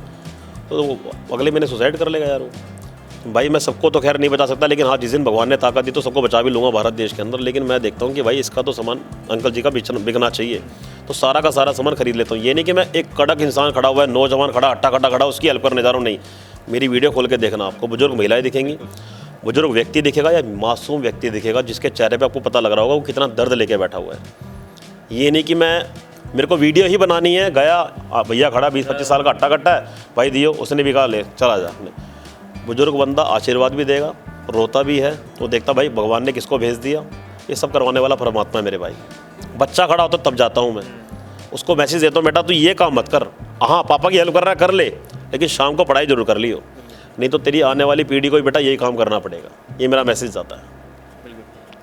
तो अगले महीने सुसाइड कर लेगा यार वो। भाई मैं सबको तो खैर नहीं बचा सकता, लेकिन हाँ जिस दिन भगवान ने ताकत दी तो सबको बचा भी लूँगा भारत देश के अंदर। लेकिन मैं देखता हूँ कि भाई इसका तो सामान अंकल जी का बिकना चाहिए, तो सारा का सारा सामान खरीद लेता हूँ। ये नहीं कि मैं एक कड़क इंसान खड़ा हुआ है, नौजवान खड़ा, हट्टा कट्टा खड़ा, उसकी हेल्प करने जा रहा हूँ, नहीं। मेरी वीडियो खोल के देखना, आपको बुजुर्ग महिलाएं दिखेंगी, बुजुर्ग व्यक्ति दिखेगा या मासूम व्यक्ति दिखेगा जिसके चेहरे पे आपको पता लग रहा होगा वो कितना दर्द लेके बैठा हुआ है। ये नहीं कि मेरे को वीडियो ही बनानी है, गया भैया खड़ा 20-25 साल का अट्टा कट्टा है, भाई दियो, उसने भी कहा ले चला जा। बुजुर्ग बंदा आशीर्वाद भी देगा, रोता भी है, तो देखता भाई भगवान ने किसको भेज दिया। ये सब करवाने वाला परमात्मा है मेरे भाई। बच्चा खड़ा होता तब जाता हूँ मैं, उसको मैसेज देता हूँ, बेटा तू ये काम मत कर, हाँ पापा की हेल्प कर रहा है कर ले, लेकिन शाम को पढ़ाई जरूर कर लियो, नहीं तो तेरी आने वाली पीढ़ी को भी बेटा यही काम करना पड़ेगा। ये मेरा मैसेज जाता है।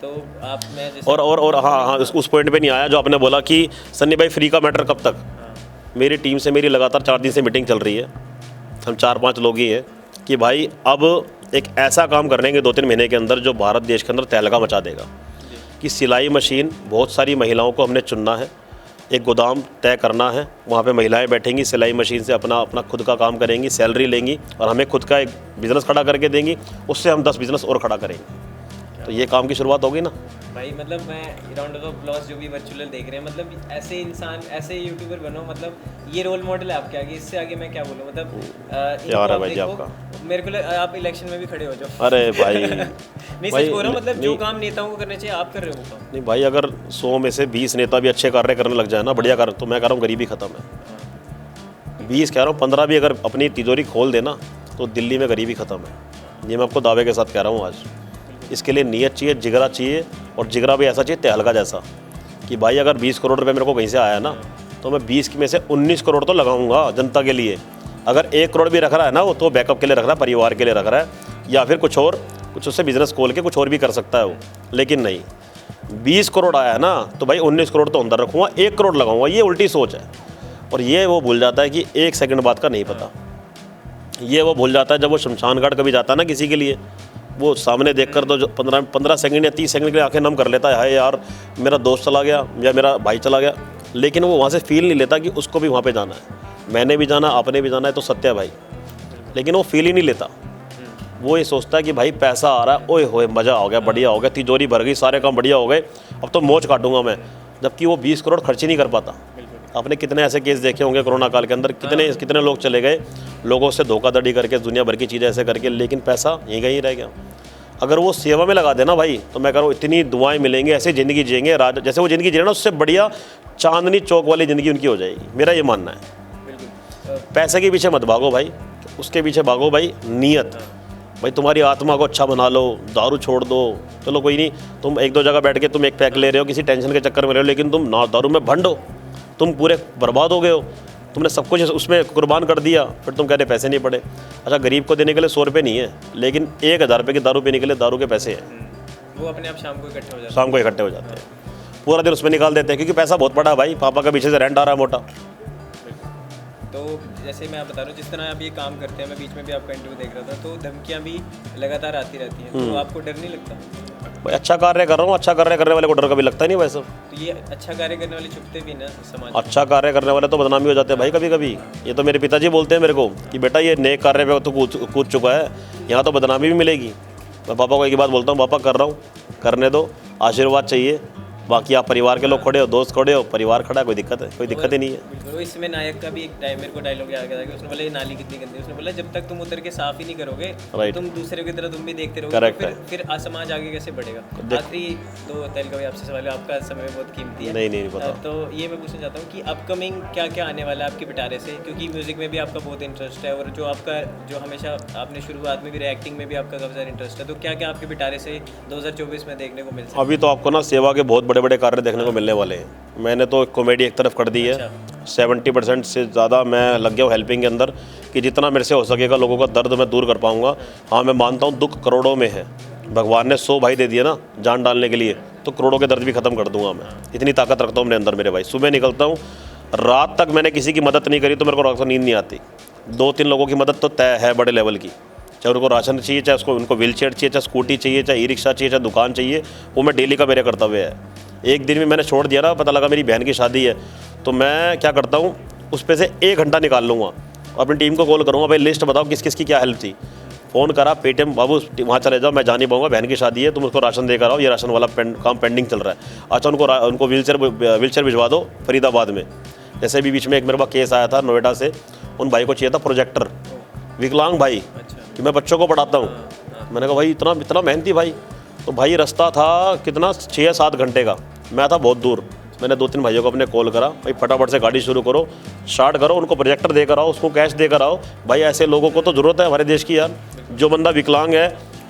तो आप मैं जैसे और हाँ उस पॉइंट पे नहीं आया जो आपने बोला कि सन्नी भाई फ्री का मैटर कब तक। मेरी टीम से मेरी लगातार 4 दिन से मीटिंग चल रही है, हम 4-5 लोग ही हैं कि भाई अब एक ऐसा काम करेंगे 2-3 महीने के अंदर जो भारत देश के अंदर तहलका मचा देगा। कि सिलाई मशीन बहुत सारी महिलाओं को हमने चुनना है, एक गोदाम तय करना है, वहाँ पे महिलाएं बैठेंगी, सिलाई मशीन से अपना खुद का काम करेंगी, सैलरी लेंगी और हमें खुद का एक बिज़नेस खड़ा करके देंगी, उससे हम 10 बिज़नेस और खड़ा करेंगे। तो ये काम की शुरुआत होगी ना भाई। मतलब मैं राउंड ऑफ अप्लॉज जो भी वर्चुअल देख रहे हैं, मतलब ऐसे इंसान ऐसे यूट्यूबर बनो, मतलब ये रोल मॉडल है आपके आगे, इससे आगे मैं क्या बोलूँ। मतलब यार है भाई जी आपका, मेरे को आप इलेक्शन में भी खड़े हो जाओ। अरे भाई नहीं सच बोल रहा हूँ, मतलब जो काम नेताओं को करने चाहिए आप कर रहे हो वो काम। नहीं भाई, अगर 100 में से 20 नेता भी अच्छे कार्य करने लग जाए ना, बढ़िया कार्य, तो मैं कह रहा हूँ गरीबी खत्म है। 20 कह रहा हूँ, 15 भी अगर अपनी तिजोरी खोल देना तो दिल्ली में गरीबी खत्म है। ये मैं आपको दावे के साथ कह रहा हूँ आज। इसके लिए नीयत चाहिए, जिगरा चाहिए, और जिगरा भी ऐसा चाहिए तहलका जैसा कि भाई अगर 20 करोड़ रुपए मेरे को कहीं से आया ना, तो मैं 20 में से 19 करोड़ तो लगाऊंगा जनता के लिए। अगर 1 करोड़ भी रख रहा है ना, वो तो बैकअप के लिए रख रहा है, परिवार के लिए रख रहा है, या फिर कुछ उससे बिजनेस खोल के कुछ और भी कर सकता है वो। लेकिन नहीं, 20 करोड़ आया है ना, तो भाई 19 करोड़ तो अंदर रखूँगा, 1 करोड़ लगाऊंगा। ये उल्टी सोच है। और ये वो भूल जाता है कि 1 सेकंड बाद का नहीं पता। ये वो भूल जाता है जब वो शमशान घाट कभी जाता है ना किसी के लिए, वो सामने देखकर तो जो 15 सेकंड या 30 सेकंड के लिए आंखें नम कर लेता है, हाय यार मेरा दोस्त चला गया या मेरा भाई चला गया, लेकिन वो वहाँ से फील नहीं लेता कि उसको भी वहाँ पे जाना है, मैंने भी जाना, आपने भी जाना है, तो सत्य है भाई। लेकिन वो फील ही नहीं लेता। वो ये सोचता है कि भाई पैसा आ रहा है, ओए होए मज़ा हो गया, बढ़िया हो गया, तिजोरी भर गई, सारे काम बढ़िया हो गए, अब तो मौज काटूंगा मैं। जबकि वो 20 करोड़ खर्च ही नहीं कर पाता। आपने कितने ऐसे केस देखे होंगे कोरोना काल के अंदर, कितने लोग चले गए लोगों से धोखाधड़ी करके, दुनिया भर की चीज़ें ऐसे करके, लेकिन पैसा यहीं कहीं रह गया। अगर वो सेवा में लगा देना भाई, तो मैं कह रहा हूँ इतनी दुआएं मिलेंगी, ऐसी ज़िंदगी जिएंगे जैसे वो ज़िंदगी जी ना, उससे बढ़िया चांदनी चौक वाली ज़िंदगी उनकी हो जाएगी। मेरा ये मानना है। पैसे के पीछे मत भागो भाई, उसके पीछे भागो भाई नीयत। भाई तुम्हारी आत्मा को अच्छा बना लो, दारू छोड़ दो, चलो कोई नहीं, तुम 1-2 जगह बैठ के तुम एक पैक ले रहे हो, किसी टेंशन के चक्कर में रहे हो, लेकिन तुम ना दारू में भंड हो, तुम पूरे बर्बाद हो गए हो, तुमने सब कुछ उसमें कुर्बान कर दिया, फिर तुम कह रहे पैसे नहीं पड़े। अच्छा, गरीब को देने के लिए 100 रुपये नहीं है, लेकिन 1000 रुपये की दारू पीने के लिए दारू के पैसे हैं, वो अपने आप शाम को इकट्ठे हो जाते हैं, पूरा दिन उसमें निकाल देते हैं, क्योंकि पैसा बहुत बड़ा है भाई, पापा का पीछे से रेंट आ रहा है मोटा। तो जैसे मैं बता रहा हूँ, जिस तरह आप ये काम करते हैं, मैं बीच में भी आपका इंटरव्यू देख रहा था, तो धमकियाँ भी लगातार आती रहती हैं, तो आपको डर नहीं लगता? भाई अच्छा कार्य कर रहा हूँ, अच्छा कार्य करने वाले को डर कभी लगता ही नहीं वैसे। तो ये अच्छा कार्य करने वाले छुपते भी ना समाज, अच्छा कार्य करने वाले तो बदनामी हो जाते हैं भाई कभी कभी। ये तो मेरे पिताजी बोलते हैं मेरे को कि बेटा ये नेक कार्य पे तो कूद चुका है, यहाँ तो बदनामी भी मिलेगी। मैं पापा को एक ही बात बोलता हूँ, पापा कर रहा हूँ, करने दो, आशीर्वाद चाहिए, बाकी आप परिवार के लोग खड़े हो, दोस्त खड़े हो, परिवार खड़ा है, कोई दिक्कत है? कोई दिक्कत ही नहीं है। इसमें नायक का भी एक टाइम मेरे को डायलॉग याद आ गया, उसने बोला ये नाली कितनी गंदी है, उसने बोला जब तक तुम उतर के साफ ही नहीं करोगे, तुम दूसरे की तरह तुम भी देखते रहोगे, तो फिर समाज आगे कैसे बढ़ेगा? आखिरी तो तहलका भाई आपसे सवाल है, आपका समय बहुत कीमती है। नहीं पता। तो ये मैं पूछना चाहता हूँ कि अपकमिंग क्या क्या आने वाला है आपके पिटारे से, क्योंकि म्यूजिक में भी आपका बहुत इंटरेस्ट है, और जो हमेशा आपने शुरुआत में भी एक्टिंग में भी आपका काफी सारा इंटरेस्ट है, तो क्या क्या आपके पिटारे से 2024 में देखने को मिल सकता है? अभी तो आपको ना सेवा के बहुत बड़े बड़े कार्य देखने को मिलने वाले हैं। मैंने तो कॉमेडी एक तरफ कर दी है, 70% से ज़्यादा मैं लग गया हूँ हेल्पिंग के अंदर, कि जितना मेरे से हो सकेगा लोगों का दर्द मैं दूर कर पाऊँगा। हाँ, मैं मानता हूँ दुख करोड़ों में है, भगवान ने 100 भाई दे दिए ना जान डालने के लिए, तो करोड़ों के दर्द भी ख़त्म कर दूंगा मैं। इतनी ताकत रखता हूँ मेरे अंदर मेरे भाई। सुबह निकलता हूँ, रात तक मैंने किसी की मदद नहीं करी तो मेरे को रात को नींद नहीं आती। 2-3 लोगों की मदद तो तय है बड़े लेवल की, चाहे उनको राशन चाहिए, चाहे उनको व्हील चेयर चाहिए, चाहे स्कूटी चाहिए, चाहे ई-रिक्शा चाहिए, चाहे दुकान चाहिए, वो मैं डेली का मेरा कर्तव्य है। एक दिन में मैंने छोड़ दिया ना, पता लगा मेरी बहन की शादी है, तो मैं क्या करता हूँ, उस पे से 1 घंटा निकाल लूँगा, अपनी टीम को कॉल करूँगा, भाई लिस्ट बताओ किस किस की क्या हेल्प थी। फ़ोन करा, पेटीएम बाबू वहाँ चले जाओ, मैं जा नहीं पाऊँगा, बहन की शादी है, तुम उसको राशन देकर आओ, ये राशन वाला काम पेंडिंग चल रहा है। अच्छा, उनको व्हीलचेयर भिजवा दो फरीदाबाद में। जैसे भी बीच में एक मेरे पास केस आया था नोएडा से, उन भाई को चाहिए था प्रोजेक्टर, विकलांग भाई, कि मैं बच्चों को पढ़ाता हूँ, मैंने कहा भाई इतना इतना मेहनती भाई। तो भाई रास्ता था कितना 6 या 7 घंटे का, मैं था बहुत दूर। मैंने 2-3 भाइयों को अपने कॉल करा, भाई फटाफट से गाड़ी शुरू करो, स्टार्ट करो, उनको प्रोजेक्टर देकर आओ, उसको कैश देकर आओ। भाई ऐसे लोगों को तो ज़रूरत है हमारे देश की यार। जो बंदा विकलांग है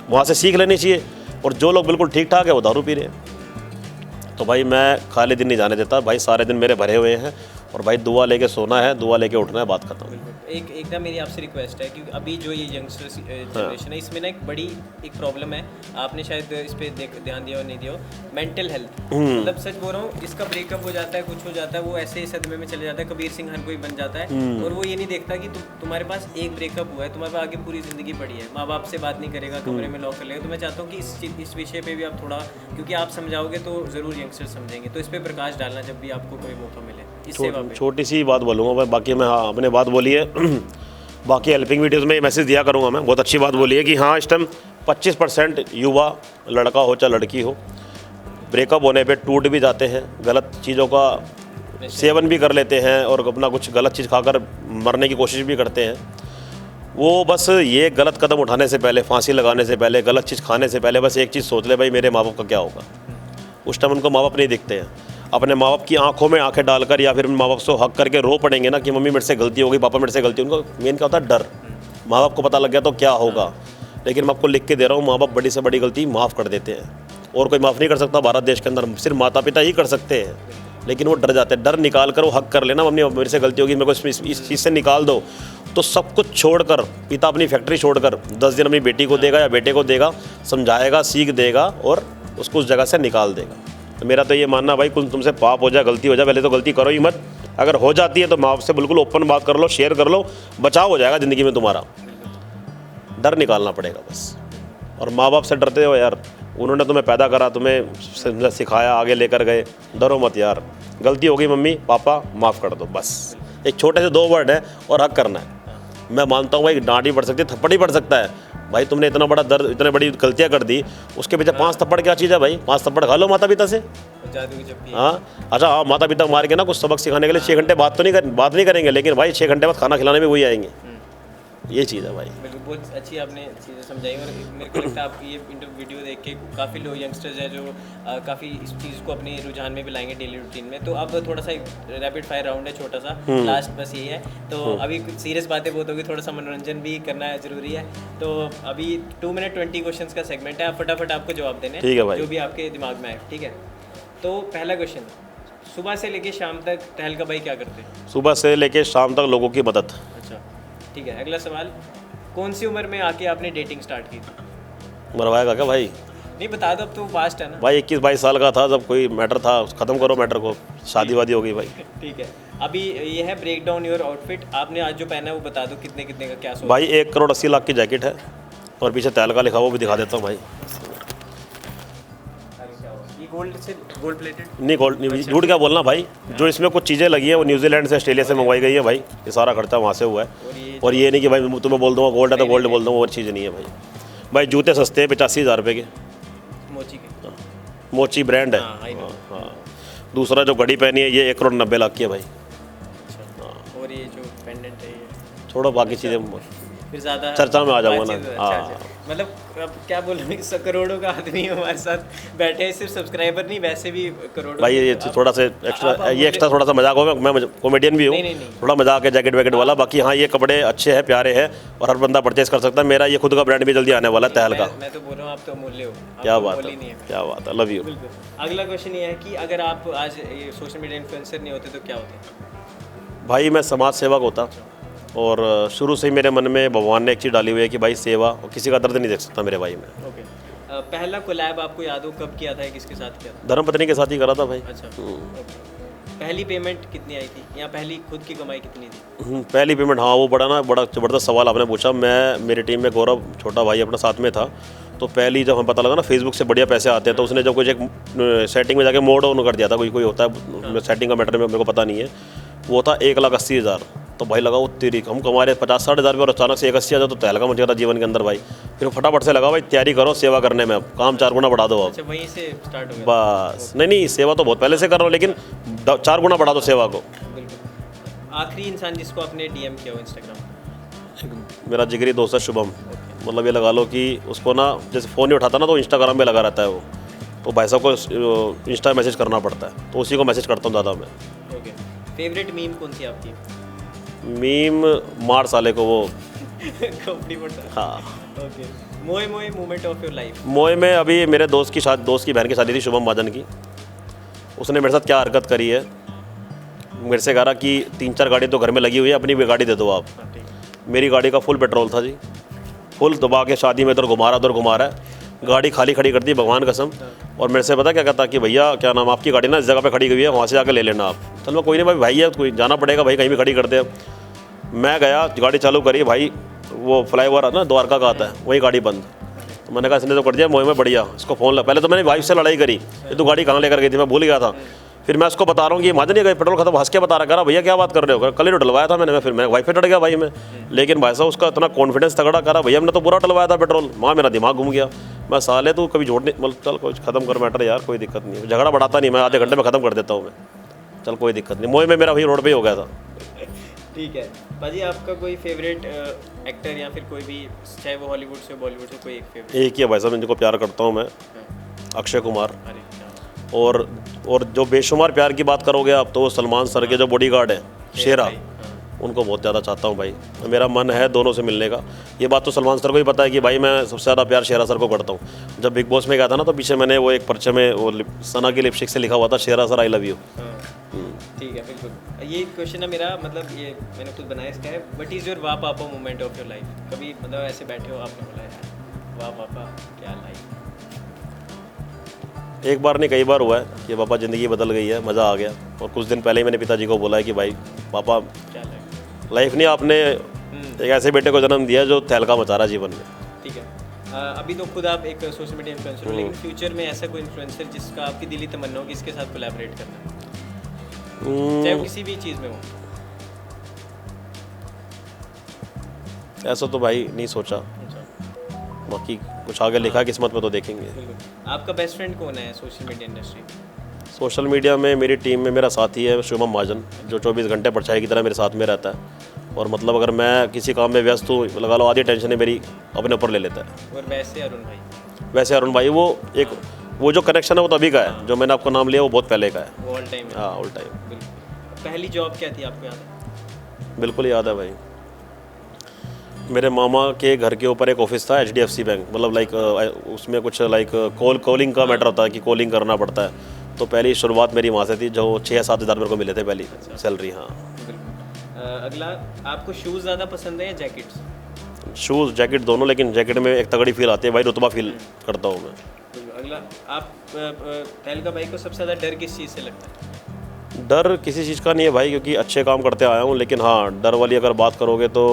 वहाँ से सीख लेनी चाहिए, और जो लोग बिल्कुल ठीक ठाक है वो दारू पी रहे हैं। तो भाई मैं खाली दिन नहीं जाने देता भाई, सारे दिन मेरे भरे हुए हैं। और भाई दुआ लेके सोना है, दुआ लेके उठना है, बात खत्म। एक ना मेरी आपसे रिक्वेस्ट है कि अभी जो ये यंगस्टर्स जनरेशन है इसमें ना एक बड़ी एक प्रॉब्लम है, आपने शायद इस पे ध्यान दिया और नहीं दिया, मेंटल हेल्थ। मतलब सच बोल रहा हूँ, इसका ब्रेकअप हो जाता है, कुछ हो जाता है, वो ऐसे सदमे में चले जाता है, कबीर सिंह हर कोई बन जाता है, और वो ये नहीं देखता कि तुम्हारे पास एक ब्रेकअप हुआ है, तुम्हारे पास आगे पूरी ज़िंदगी पड़ी है, माँ बाप से बात नहीं करेगा, कमरे में लॉक कर लेगा। तो मैं चाहता हूँ कि इस विषय पर भी आप थोड़ा, क्योंकि आप समझाओगे तो ज़रूर यंगस्टर समझेंगे, तो इस पर प्रकाश डालना जब भी आपको कोई मौका मिले इस सेवा पे। छोटी सी बात बोलूँगा भाई, बाकी मैं हाँ अपने बात बोली है बाकी हेल्पिंग वीडियोज़ में ये मैसेज दिया करूँगा मैं। बहुत अच्छी बात बोली है कि हाँ इस टाइम 25% युवा, लड़का हो चाहे लड़की हो, ब्रेकअप होने पे टूट भी जाते हैं, गलत चीज़ों का सेवन भी कर लेते हैं, और अपना कुछ गलत चीज़ खाकर मरने की कोशिश भी करते हैं। वो बस ये गलत कदम उठाने से पहले, फांसी लगाने से पहले, गलत चीज़ खाने से पहले बस एक चीज़ सोच ले, भाई मेरे माँ बाप का क्या होगा। उस टाइम उनको माँ बाप नहीं दिखते हैं। अपने माँ बाप की आंखों में आंखें डालकर या फिर माँ बाप से हक करके रो पड़ेंगे ना कि मम्मी मेरे से गलती हो गई, पापा मेरे से गलती। उनको मेन क्या होता है, डर। माँ बाप को पता लग गया तो क्या होगा। लेकिन मैं आपको लिख के दे रहा हूँ, माँ बाप बड़ी से बड़ी गलती माफ़ कर देते हैं, और कोई माफ़ नहीं कर सकता भारत देश के अंदर, सिर्फ माता पिता ही कर सकते हैं। लेकिन वो डर जाते हैं, डर निकाल कर वो हक कर लेना, मम्मी मेरे से गलती होगी, मेरे को इस चीज़ से निकाल दो। तो सब कुछ छोड़कर, पिता अपनी फैक्ट्री छोड़कर 10 दिन अपनी बेटी को देगा या बेटे को देगा, समझाएगा, सीख देगा और उसको उस जगह से निकाल देगा। तो मेरा तो ये मानना भाई, कुछ तुमसे पाप हो जाए, गलती हो जाए, पहले तो गलती करो ही मत। अगर हो जाती है तो माँ बाप से बिल्कुल ओपन बात कर लो, शेयर कर लो, बचाव हो जाएगा ज़िंदगी में तुम्हारा। डर निकालना पड़ेगा बस। और माँ बाप से डरते हो यार, उन्होंने तुम्हें पैदा करा, तुम्हें सिखाया, आगे लेकर गए, डरो मत यार। गलती हो गई मम्मी पापा माफ़ कर दो, बस एक छोटे से 2 वर्ड है और हक करना है। मैं मानता हूँ भाई डांट ही पड़ सकती है, थप्पड़ ही पड़ सकता है। भाई तुमने इतना बड़ा दर्द, इतने बड़ी गलतियाँ कर दी, उसके पीछे 5 थप्पड़ क्या चीज़ है भाई। 5 थप्पड़ खा लो माता पिता से। हाँ अच्छा, हाँ माता पिता मार के ना कुछ सबक सिखाने के लिए 6 घंटे बात नहीं करेंगे, लेकिन भाई 6 घंटे बाद खाना खिलाने में वही आएंगे। ये चीज़ है भाई। बिल्कुल, बहुत अच्छी आपने चीज़ें समझाई, और मेरे को लगता है आप ये वीडियो देख के काफ़ी लोग यंगस्टर्स हैं जो काफ़ी इस चीज़ को अपने रुझान में भी लाएंगे डेली रूटीन में। तो अब थोड़ा सा रैपिड फायर राउंड है छोटा सा, लास्ट बस यही है। तो अभी कुछ सीरियस बातें बहुत होगी, थोड़ा सा मनोरंजन भी करना ज़रूरी है। तो अभी 2 मिनट 20 क्वेश्चन का सेगमेंट है, आप फटाफट आपको जवाब देने, ठीक है भाई, जो भी आपके दिमाग में आए। ठीक है, तो पहला क्वेश्चन, सुबह से लेके शाम तक टहल का भाई क्या करते हैं? सुबह से लेके शाम तक लोगों की मदद। अच्छा ठीक है, अगला सवाल, कौन सी उम्र में आके आपने डेटिंग स्टार्ट की थी? मरवाएगा क्या भाई? नहीं बता दो, अब तो फास्ट है ना भाई। 21-22 साल का था जब कोई मैटर था, ख़त्म करो मैटर को, शादी वादी हो गई भाई। ठीक है, अभी ये है ब्रेक डाउन योर आउटफिट, आपने आज जो पहना है वो बता दो कितने कितने का क्या सोच? भाई 1,80,00,000 की जैकेट है, और पीछे तैल का लिखा हुआ, वो भी दिखा देता हूँ भाई। ये गोल्ड से, गोल्ड प्लेटेड नहीं, गोल्ड नहीं, झूठ क्या बोलना भाई। जो इसमें कुछ चीज़ें लगी हैं वो न्यूजीलैंड से, ऑस्ट्रेलिया से मंगवाई गई है भाई। ये सारा खर्चा वहाँ से हुआ है। और ये नहीं कि भाई तुम्हें बोल दूँगा गोल्ड है तो गोल्ड बोल दूँगा, वो चीज़ नहीं है भाई। भाई जूते सस्ते हैं, 85,000 रुपये के, मोची के, मोची ब्रांड है। हाँ। दूसरा जो घड़ी पहनी है ये 1,90,00,000 की है भाई। और ये जो पेंडेंट है ये छोड़ो, बाकी चीज़ें फिर ज़्यादा चर्चा में आ जाऊंगा ना। अच्छा, मतलब अब क्या बोलूँ, करोड़ों का आदमी हमारे साथ बैठे हैं, सिर्फ सब्सक्राइबर नहीं वैसे भी करोड़ों। भाई ये थोड़ा सा एक्स्ट्रा, ये एक्स्ट्रा थोड़ा सा मजाक होगा, मैं कॉमेडियन भी हूँ, थोड़ा मजाक है, जैकेट वैकेट वाला। बाकी हाँ ये कपड़े अच्छे हैं, प्यारे हैं, और हर बंदा परचेज कर सकता है। मेरा ये खुद का ब्रांड भी जल्दी आने वाला है, तहल का। मैं तो बोल रहा हूँ आप तो अमूल्य हो। क्या बात है, क्या बात है, लव यू। अगला क्वेश्चन ये है कि अगर आप आज ये सोशल मीडिया इन्फ्लुएंसर नहीं होते तो क्या होते? भाई मैं समाज सेवक होता, और शुरू से ही मेरे मन में भगवान ने एक चीज़ डाली हुई है कि भाई सेवा, और किसी का दर्द नहीं देख सकता मेरे भाई में। ओके, पहला कोलैब आपको याद हो कब किया था, किसके साथ किया था? धर्मपत्नी के साथ ही करा था भाई। अच्छा, पहली पेमेंट कितनी आई थी, या पहली खुद की कमाई कितनी थी? पहली पेमेंट, हाँ वो बड़ा ज़बरदस्त सवाल आपने पूछा। मेरी टीम में गौरव छोटा भाई अपना साथ में था, तो पहली जब हमें पता लगा ना फेसबुक से बढ़िया पैसे आते हैं, तो उसने जब कुछ एक सेटिंग में जाके मोड ऑन कर दिया था, कोई होता है सेटिंग का मैटर में मेरे को पता नहीं है, वो था 1,80,000। तो भाई लगा वो तेरी, हम कमा रहे 50-60 हज़ार रुपये और अचानक से 81,000, तो तहलका मच गया था जीवन के अंदर भाई। फिर फटाफट से लगा भाई तैयारी करो सेवा करने में, अब काम 4 गुना बढ़ा दो अब। अच्छा, वहीं से स्टार्ट हो गया? बस नहीं, सेवा तो बहुत पहले से कर रहा हूँ, लेकिन 4 गुना बढ़ा दो सेवा को। बिल्कुल। आखिरी इंसान जिसको आपने DM किया हो इंस्टाग्राम? मेरा जिगरी दोस्त है शुभम, मतलब ये लगा लो कि उसको ना जैसे फ़ोन नहीं उठाता ना तो इंस्टाग्राम पे लगा रहता है वो, तो भाई साहब को इंस्टा मैसेज करना पड़ता है, तो उसी को मैसेज करता हूँ ज़्यादा मैं। ओके, फेवरेट मीम कौन सी आपकी? मीम मार साले को वो। कॉमेडी पड़ता है। हाँ, ओके, मोए मोए मोमेंट ऑफ योर लाइफ। मोए में अभी मेरे दोस्त की बहन की शादी थी, शुभम महाजन की। उसने मेरे साथ क्या हरकत करी है, मेरे से कह रहा कि 3-4 गाड़ी तो घर में लगी हुई है, अपनी भी गाड़ी दे दो आप। हाँ, ठीक। मेरी गाड़ी का फुल पेट्रोल था जी, फुल दबा के शादी में इधर घुमा रहा है, गाड़ी खाली खड़ी कर दी भगवान कसम। और मेरे से पता क्या कहता कि भैया क्या नाम आपकी गाड़ी ना इस जगह पे खड़ी हुई है, वहाँ से जाकर ले लेना आप। चल मैं कोई नहीं भाई है कोई जाना पड़ेगा भाई, कहीं भी खड़ी कर दे। मैं गया, गाड़ी चालू करी भाई, वो फ्लाईओवर है ना द्वारका का आता है, वही गाड़ी बंद। तो मैंने कहा इसने तो कर दिया मोह में, बढ़िया इसको फ़ोन लगा। पहले तो मैंने वाइफ से लड़ाई करी, ये तो गाड़ी कहाँ लेकर गई थी, मैं भूल गया था। फिर मैं उसको बता रहा हूँ कि महाजन ये पेट्रोल खत्म, हंस के बता रहा, कह रहा भैया क्या बात कर रहे हो, कल ही तो डलवाया था मैंने। फिर मैं वाइफ पे डर गया भाई मैं, लेकिन भाई साहब उसका इतना कॉन्फिडेंस तगड़ा, कह रहा भैया हमने तो पूरा डलवाया था पेट्रोल। वहाँ मेरा दिमाग घूम गया, मैं साले तू कभी जोड़ नहीं, मतलब चल कोई खत्म कर मैटर यार, कोई दिक्कत नहीं, झगड़ा बढ़ाता नहीं, मैं आधे घंटे में ख़त्म कर देता हूँ मैं, चल कोई दिक्कत नहीं। मोह में मेरा वही रोड पर ही हो गया था। ठीक है भाजी, आपका कोई फेवरेट एक्टर या फिर कोई भी, चाहे वो हॉलीवुड से बॉलीवुड से, कोई एक फेवरेट? एक ही है भाई साहब जिनको प्यार करता हूँ मैं, अक्षय कुमार। अरे क्या और जो बेशुमार प्यार की बात करोगे आप तो सलमान सर के जो बॉडीगार्ड है शेरा, भाई, हाँ। उनको बहुत ज़्यादा चाहता हूँ भाई, मेरा मन है दोनों से मिलने का। ये बात तो सलमान सर को ही पता है कि भाई मैं सबसे ज़्यादा प्यार शेरा सर को करता हूँ। जब बिग बॉस में गया था ना तो पीछे मैंने वो एक पर्चे में वो सना की लिपस्टिक से लिखा हुआ था शेरा सर आई लव यू। हाँ, ठीक है बिल्कुल। ये क्वेश्चन है मेरा, मतलब ये मैंने खुद बनाया इसका है, व्हाट इज़ योर वाह पापा मोमेंट ऑफ योर लाइफ? कभी मतलब ऐसे बैठे हो आपने बोला यार वाह पापा क्या लाइफ? एक बार नहीं कई बार हुआ है कि पापा ज़िंदगी बदल गई है, मज़ा आ गया। और कुछ दिन पहले ही मैंने पिताजी को बोला है कि भाई पापा क्या लाइफ? लाइफ नहीं, आपने एक ऐसे बेटे को जन्म दिया जो तहलका मचा रहा जीवन में। ठीक है, अभी तो खुद आप एक सोशल मीडिया इन्फ्लुएंसर हो, लेकिन फ्यूचर में ऐसा कोई इन्फ्लुएंसर जिसका आपकी दिली तमन्ना हो कि इसके साथ कोलैबोरेट करना है, चाहे वो किसी भी चीज़ में हो? ऐसा तो भाई नहीं सोचा, बाकी कुछ आगे लिखा किस्मत में तो देखेंगे। बिल्कुल। आपका बेस्ट फ्रेंड कौन है social media industry? Social media में मेरी टीम में मेरा साथी है शुभम महाजन, जो 24 घंटे परछाई की तरह मेरे साथ में रहता है। और मतलब अगर मैं किसी काम में व्यस्त हूँ, लगा लो आधी टेंशन मेरी अपने ऊपर ले लेता है। और वैसे अरुण भाई? वैसे अरुण भाई वो जो कनेक्शन है वो तो अभी का है, जो मैंने आपको नाम लिया वो बहुत पहले का है। वो ऑल टाइम? हाँ ऑल टाइम। बिल्कुल। पहली जॉब क्या थी आपको याद है? बिल्कुल याद है भाई, मेरे मामा के घर के ऊपर एक ऑफिस था HDFC बैंक, मतलब लाइक उसमें कुछ लाइक कॉलिंग का मैटर होता है कि कॉलिंग करना पड़ता है। तो पहली शुरुआत मेरी वहाँ से थी, जो 6-7 हज़ार मेरे को मिले थे पहली सैलरी। हाँ बिल्कुल। अगला, आपको शूज़ ज़्यादा पसंद है या जैकेट्स? शूज़ जैकेट दोनों, लेकिन जैकेट में एक तगड़ी फील आती है भाई, रुतबा फील करता हूँ मैं। अगला, आप तहलका भाई को सबसे ज़्यादा डर किस चीज़ से लगता है? डर किसी चीज़ का नहीं है भाई, क्योंकि अच्छे काम करते आया हूँ। लेकिन हाँ डर वाली अगर बात करोगे तो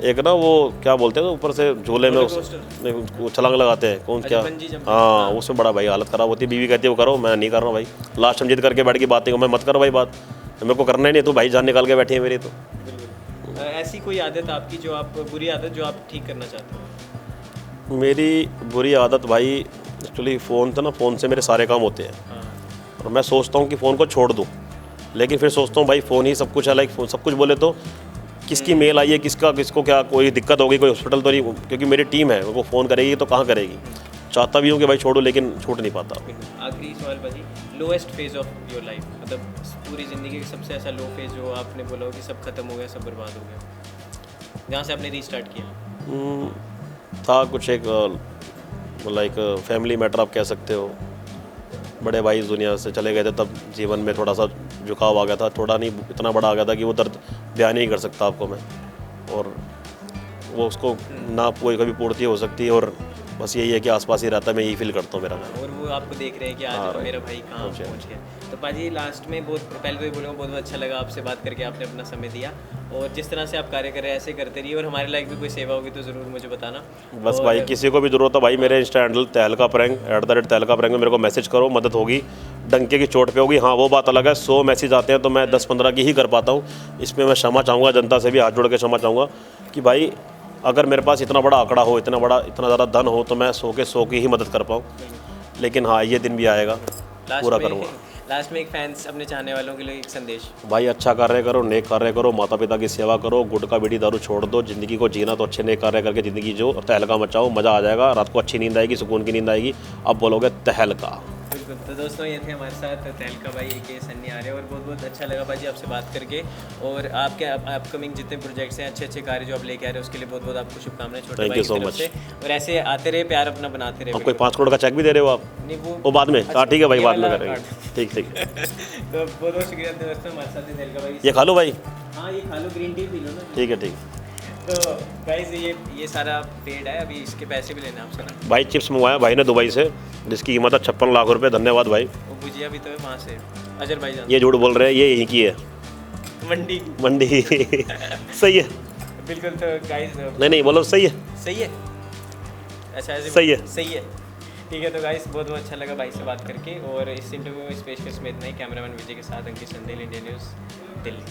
एक ना वो क्या बोलते हैं ऊपर से झूले में वो छलांग लगाते हैं, कौन क्या, हाँ उसमें बड़ा भाई हालत ख़राब होती है। बीवी कहती है वो करो, मैं नहीं कर रहा भाई, लास्ट हम जिद करके बैठ की बात नहीं, मैं मत करो भाई बात, मेरे को करना ही नहीं, तो भाई जान निकाल के बैठी है मेरी। तो ऐसी कोई आदत आपकी जो आप, बुरी आदत जो आप ठीक करना चाहते हो? मेरी बुरी आदत भाई एक्चुअली फ़ोन था ना, फ़ोन से मेरे सारे काम होते हैं। और मैं सोचता हूँ कि फ़ोन को छोड़ दूँ, लेकिन फिर सोचता हूँ भाई फ़ोन ही सब कुछ है, लाइक सब कुछ बोले तो किसकी मेल आई है, किसको क्या कोई दिक्कत होगी, कोई हॉस्पिटल तो नहीं, क्योंकि मेरी टीम है, वो फ़ोन करेगी तो कहाँ करेगी। चाहता भी हूँ कि भाई छोड़ो, लेकिन छूट नहीं पाता। आखिरी सवाल भाजी, lowest phase of your life, मतलब पूरी ज़िंदगी का सबसे ऐसा लो फेज जो आपने बोला हो कि सब खत्म हो गया, सब बर्बाद हो गया, जहाँ से आपने रीस्टार्ट किया? था कुछ एक लाइक फैमिली मैटर आप कह सकते हो, बड़े भाई इस दुनिया से चले गए थे, तब जीवन में थोड़ा सा झुकाव आ गया था, थोड़ा नहीं इतना बड़ा आ गया था कि वो दर्द बयान नहीं कर सकता आपको मैं, और वो उसको ना कोई कभी पूर्ति हो सकती है, और बस यही है कि आसपास ही रहता है, मैं यही फील करता हूँ मेरा। और वो आपको देख रहे हैं कि आज मेरा भाई कहाँ पहुँच गया। तो पाजी लास्ट में बहुत पहले तो ये बोलूँगा, बहुत अच्छा लगा आपसे बात करके, आपने अपना समय दिया, और जिस तरह से आप कार्य कर रहे हैं ऐसे करते रहिए, और हमारे लायक भी कोई सेवा होगी तो ज़रूर मुझे बताना। बस भाई किसी को भी ज़रूरत है भाई, मेरे इंस्टा हैंडल तहलका प्रैंक @तहलका प्रैंक में मेरे को मैसेज करो, मदद होगी, डंके की चोट पे होगी। हाँ वो बात अलग है, 100 मैसेज आते हैं तो मैं 10-15 की ही कर पाता हूँ। इसमें मैं क्षमा चाहूँगा, जनता से भी हाथ जोड़ के क्षमा चाहूँगा कि भाई अगर मेरे पास इतना बड़ा आंकड़ा हो, इतना ज़्यादा धन हो, तो मैं 100 की ही मदद कर पाऊँ। लेकिन हाँ ये दिन भी आएगा, पूरा करूँगा। लास्ट में एक फैंस अपने चाहने वालों के लिए एक संदेश। भाई अच्छा कार्य करो, नेक कार्य करो, माता पिता की सेवा करो, गुटखा बीड़ी दारू छोड़ दो, ज़िंदगी को जीना तो अच्छे नेक कार्य करके ज़िंदगी जो तहलका मचाओ, मज़ा आ जाएगा, रात को अच्छी नींद आएगी, सुकून की नींद आएगी, अब बोलोगे तहलका। बिल्कुल। तो दोस्तों ये थे हमारे साथ तहलका भाई के सन्नी आ रहे हैं और बहुत बहुत अच्छा लगा भाई आपसे बात करके। और आपके अपकमिंग जितने प्रोजेक्ट्स हैं, अच्छे अच्छे कार्य जो आप लेके आ रहे हैं, उसके लिए बहुत बहुत आपको शुभकामनाएं छोटे Thank भाई you की so तरफ much. से। और ऐसे आते रहे, प्यार अपना बनाते रहे। अब कोई 5 करोड़ का चेक भी दे रहे हो आप? नहीं वो बाद में, हाँ ठीक है भाई, ये बाद में वाला करेंगे। ठीक ठीक। तो बहुत बहुत शुक्रिया दोस्तों, हमारे साथ तहलका भाई। ये खा लो भाई। हाँ ये खा लो, ग्रीन टी पी लो ना। ठीक है, ठीक। तो गाइस ये सारा पेड है, अभी इसके पैसे भी लेना आपसे ना। भाई चिप्स मंगवाया भाई ने दुबई से, जिसकी कीमत है 56 लाख रुपए। धन्यवाद भाई। वो भुजिया भी तो है वहाँ से, अजरबैजान। ये झूठ बोल रहे हैं, ये यहीं की है मंडी। मंडी। सही है। बिल्कुल। तो गाइस नहीं बोलो, सही है। सही है। अच्छा ऐसे सही है। सही है। ठीक है। तो गाइस बहुत बहुत अच्छा लगा भाई से बात करके। और इस इंटरव्यू में, इस पेशकश में इतना ही। कैमरामैन विजय के साथ अंकित संदेल, इंडिया न्यूज़ दिल्ली।